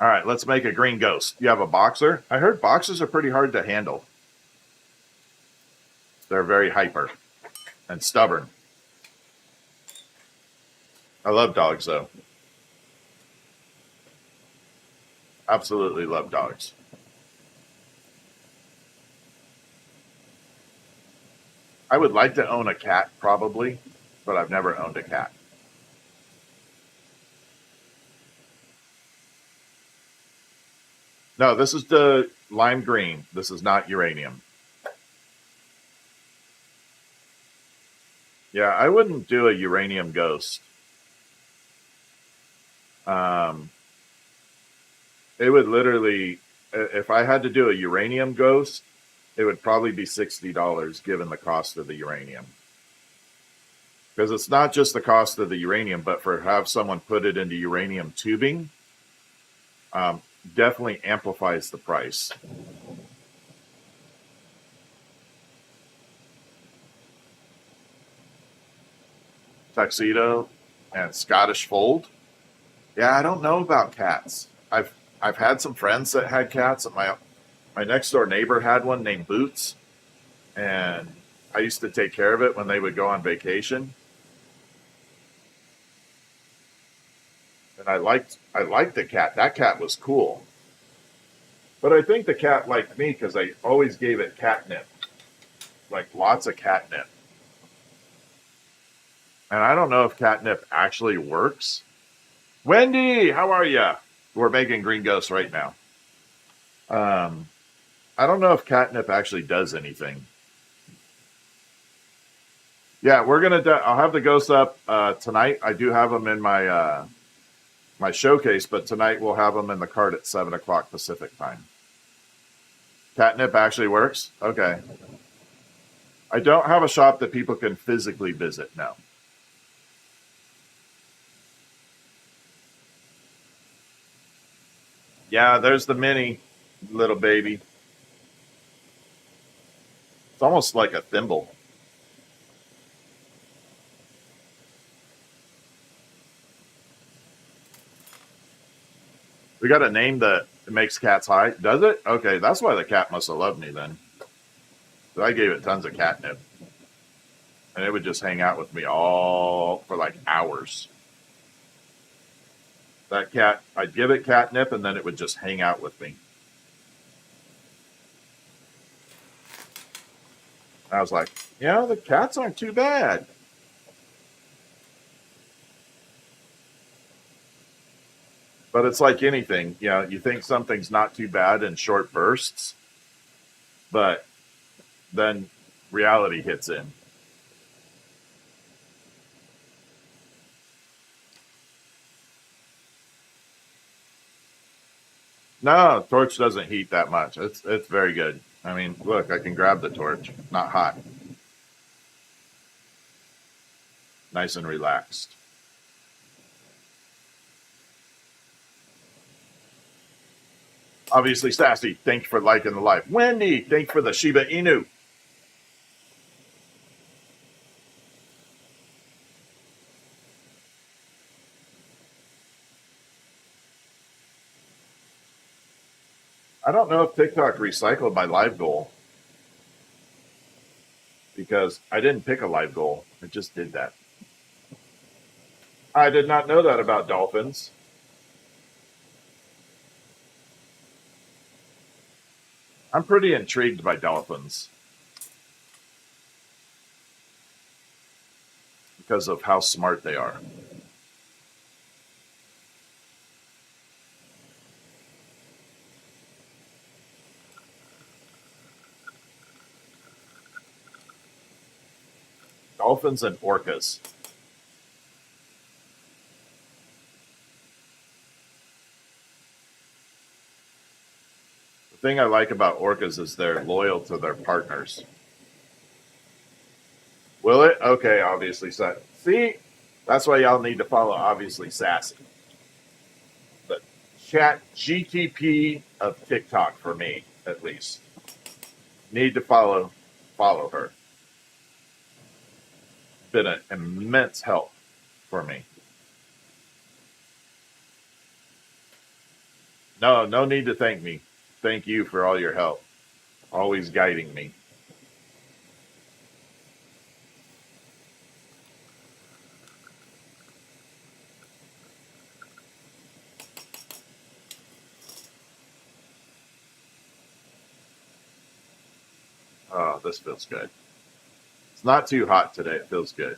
All right, let's make a green ghost. You have a boxer? I heard boxers are pretty hard to handle. They're very hyper and stubborn. I love dogs, though. Absolutely love dogs. I would like to own a cat, probably, but I've never owned a cat. No, this is the lime green. This is not uranium. Yeah, I wouldn't do a uranium ghost. It would literally, if I had to do a uranium ghost, it would probably be $60 given the cost of the uranium. Because it's not just the cost of the uranium, but for have someone put it into uranium tubing, definitely amplifies the price. Tuxedo and Scottish Fold. Yeah, I don't know about cats. I've had some friends that had cats. My next door neighbor had one named Boots, and I used to take care of it when they would go on vacation. And I liked the cat. That cat was cool. But I think the cat liked me because I always gave it catnip, like lots of catnip. And I don't know if catnip actually works. Wendy, how are you? We're making green ghosts right now. I don't know if catnip actually does anything. Yeah, we're gonna. I'll have the ghosts up tonight. I do have them in my my showcase, but tonight we'll have them in the cart at 7 o'clock Pacific time. Catnip actually works. Okay. I don't have a shop that people can physically visit. No. Yeah, there's the mini little baby. It's almost like a thimble. We got a name that makes cats high. Does it? Okay, that's why the cat must have loved me then. I gave it tons of catnip. And it would just hang out with me all for like hours. That cat, I'd give it catnip and then it would just hang out with me. I was like, yeah, the cats aren't too bad. But it's like anything, you think something's not too bad in short bursts, but then reality hits in. No, torch doesn't heat that much. It's very good. I mean, look, I can grab the torch. Not hot. Nice and relaxed. Obviously, Sassy, thank you for liking the live. Wendy, thank you for the Shiba Inu. I don't know if TikTok recycled my live goal because I didn't pick a live goal. It just did that. I did not know that about dolphins. I'm pretty intrigued by dolphins because of how smart they are. Dolphins and orcas. The thing I like about orcas is they're loyal to their partners. Will it? Okay, obviously. See, that's why y'all need to follow obviously Sassy. The chat GTP of TikTok for me, at least. Need to follow her. Been an immense help for me. No, no need to thank me. Thank you for all your help, always guiding me. Oh, this feels good. It's not too hot today. It feels good.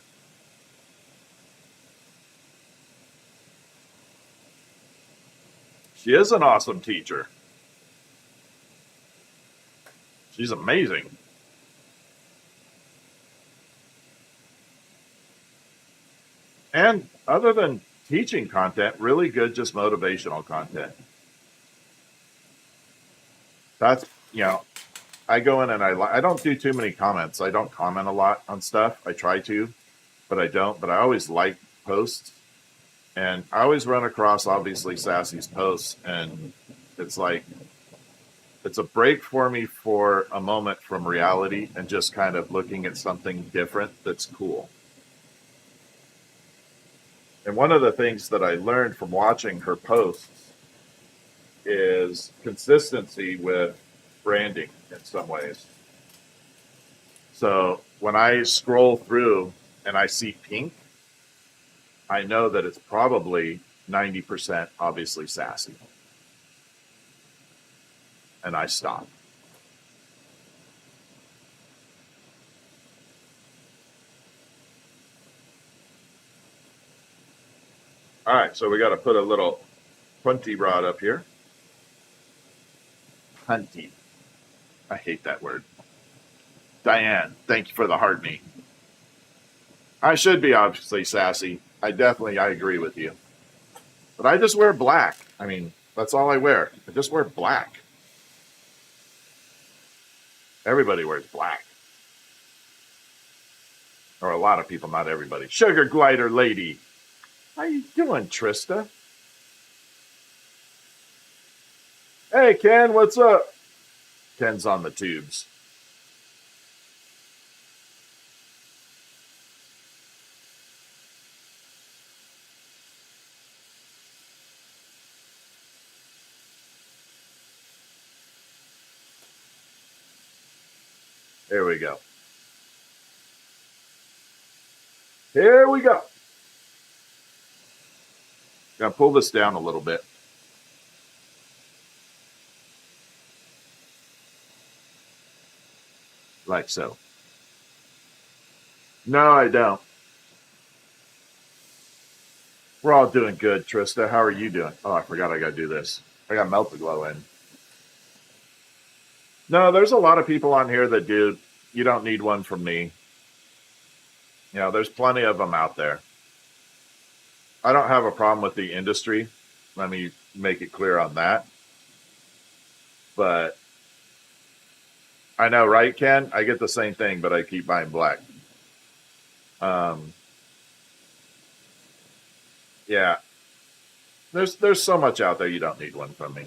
She is an awesome teacher. She's amazing. And other than teaching content, really good, just motivational content. That's, I go in and I don't do too many comments. I don't comment a lot on stuff. I try to, but I don't. But I always like posts. And I always run across, obviously, Sassy's posts. And it's like, it's a break for me for a moment from reality and just kind of looking at something different that's cool. And one of the things that I learned from watching her posts is consistency with branding in some ways. So when I scroll through and I see pink, I know that it's probably 90% obviously Sassy. And I stop. All right, so we got to put a little punty rod up here. Punty. I hate that word. Diane, thank you for the heart me. I should be obviously sassy. I agree with you. But I just wear black. I mean, that's all I wear. I just wear black. Everybody wears black. Or a lot of people, not everybody. Sugar glider lady. How you doing, Trista? Hey, Ken, what's up? Ken's on the tubes. There we go. Here we go. Gonna pull this down a little bit. Like so. No, I don't. We're all doing good, Trista. How are you doing? Oh, I forgot I gotta do this. I got Melt the Glow in. No, there's a lot of people on here that do. You don't need one from me. There's plenty of them out there. I don't have a problem with the industry. Let me make it clear on that. But I know, right, Ken? I get the same thing, but I keep buying black. Um, yeah, there's so much out there. You don't need one from me.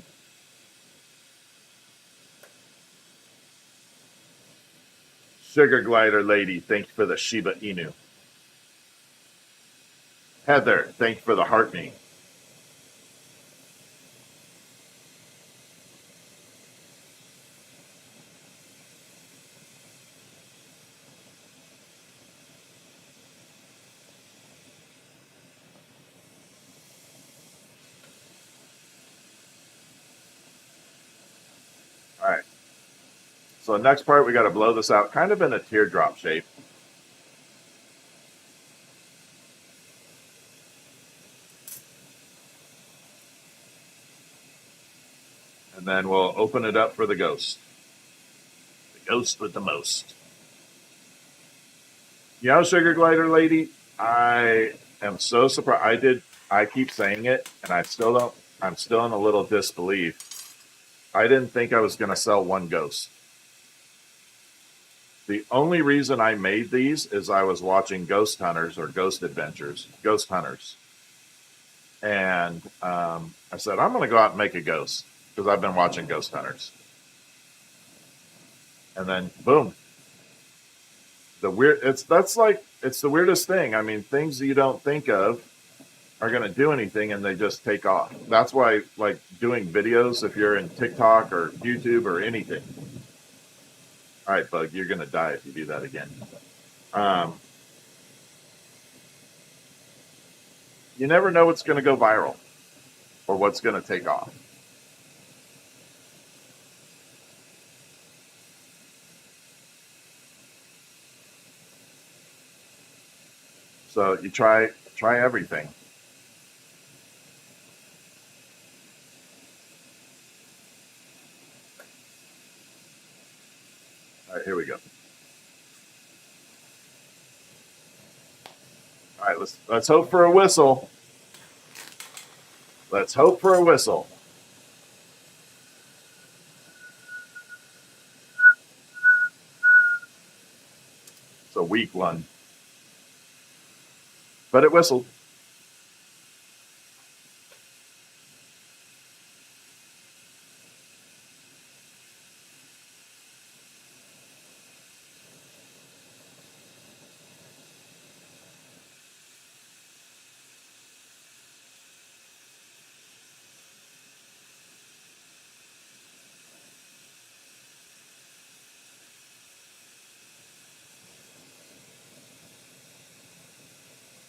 Sugar glider lady, thank you for the Shiba Inu. Heather, thank you for the heart me. All right. So the next part, we got to blow this out kind of in a teardrop shape. And then we'll open it up for the ghost. The ghost with the most. Sugar glider lady, I am so surprised. I keep saying it, and I still don't. I'm still in a little disbelief. I didn't think I was going to sell one ghost. The only reason I made these is I was watching Ghost Hunters or Ghost Adventures, Ghost Hunters. And I said, I'm going to go out and make a ghost because I've been watching Ghost Hunters. And then, boom. It's the weirdest thing. I mean, things you don't think of are going to do anything and they just take off. That's why, like, doing videos, if you're in TikTok or YouTube or anything. All right, Bug, you're going to die if you do that again. You never know what's going to go viral or what's going to take off. So you try everything. All right, here we go. All right, let's hope for a whistle. Let's hope for a whistle. It's a weak one, but it whistled.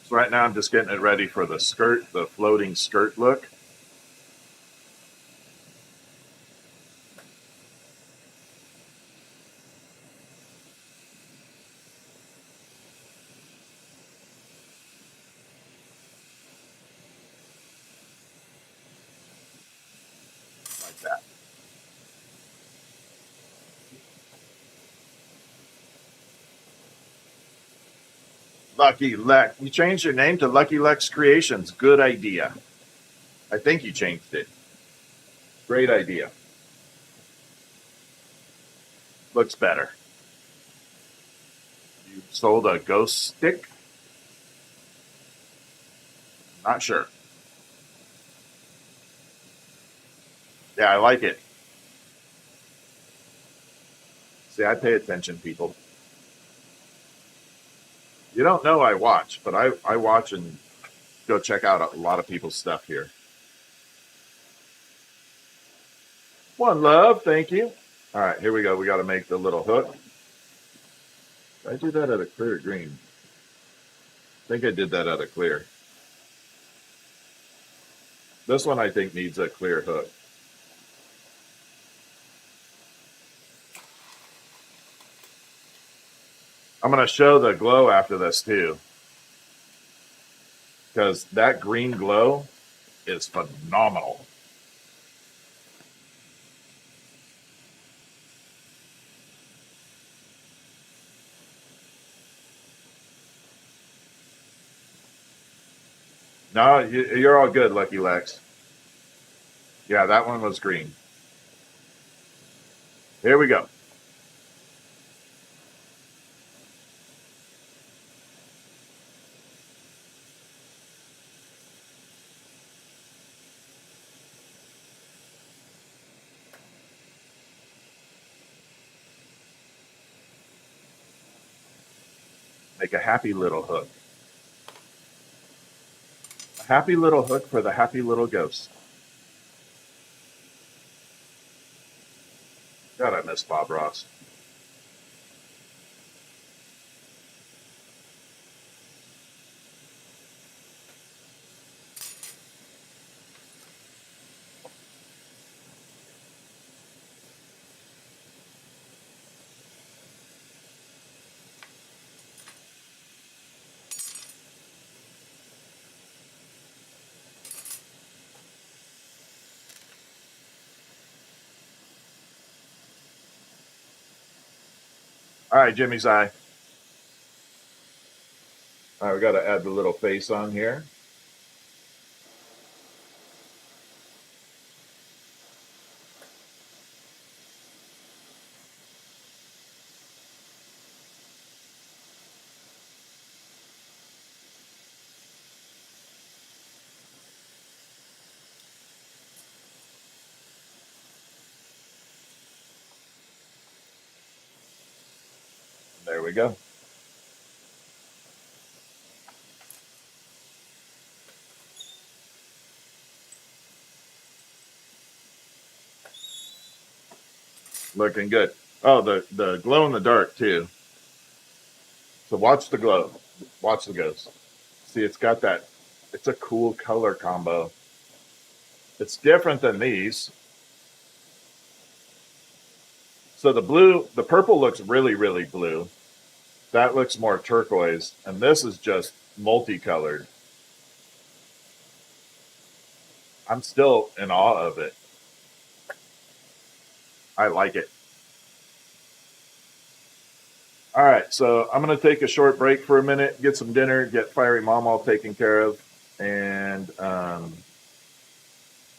So right now I'm just getting it ready for the skirt, the floating skirt look. Like that. Lucky Lex. You changed your name to Lucky Lex Creations. Good idea. I think you changed it. Great idea. Looks better. You sold a ghost stick? Not sure. Yeah, I like it. See, I pay attention, people. You don't know I watch, but I watch and go check out a lot of people's stuff here. One love, thank you. All right, here we go. We got to make the little hook. Did I do that at a clear green? I think I did that at a clear. This one I think needs a clear hook. I'm going to show the glow after this too, because that green glow is phenomenal. No, you're all good, Lucky Lex. Yeah, that one was green. Here we go. Make a happy little hook. A happy little hook for the happy little ghost. God, I miss Bob Ross. All right, Jimmy's eye. All right, we got to add the little face on here. There we go. Looking good. Oh, the glow in the dark too. So watch the glow. Watch the ghost. See, it's got that. It's a cool color combo. It's different than these. So the purple looks really, really blue. That looks more turquoise, and this is just multicolored. I'm still in awe of it. I like it. All right, so I'm going to take a short break for a minute, get some dinner, get Fiery Mom all taken care of, and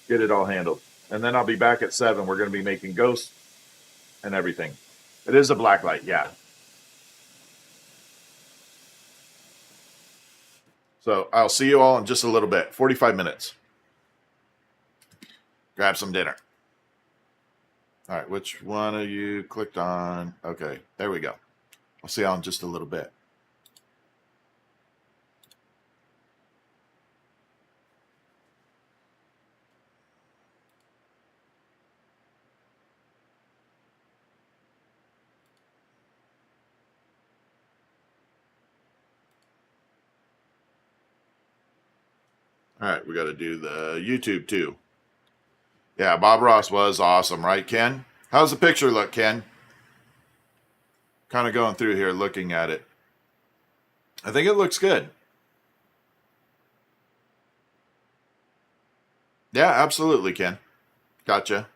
get it all handled. And then I'll be back at 7. We're going to be making ghosts and everything. It is a black light, yeah. So I'll see you all in just a little bit, 45 minutes. Grab some dinner. All right, which one of you clicked on? Okay, there we go. I'll see y'all in just a little bit. All right, we got to do the YouTube too. Yeah, Bob Ross was awesome, right, Ken? How's the picture look, Ken? Kind of going through here looking at it. I think it looks good. Yeah, absolutely, Ken. Gotcha.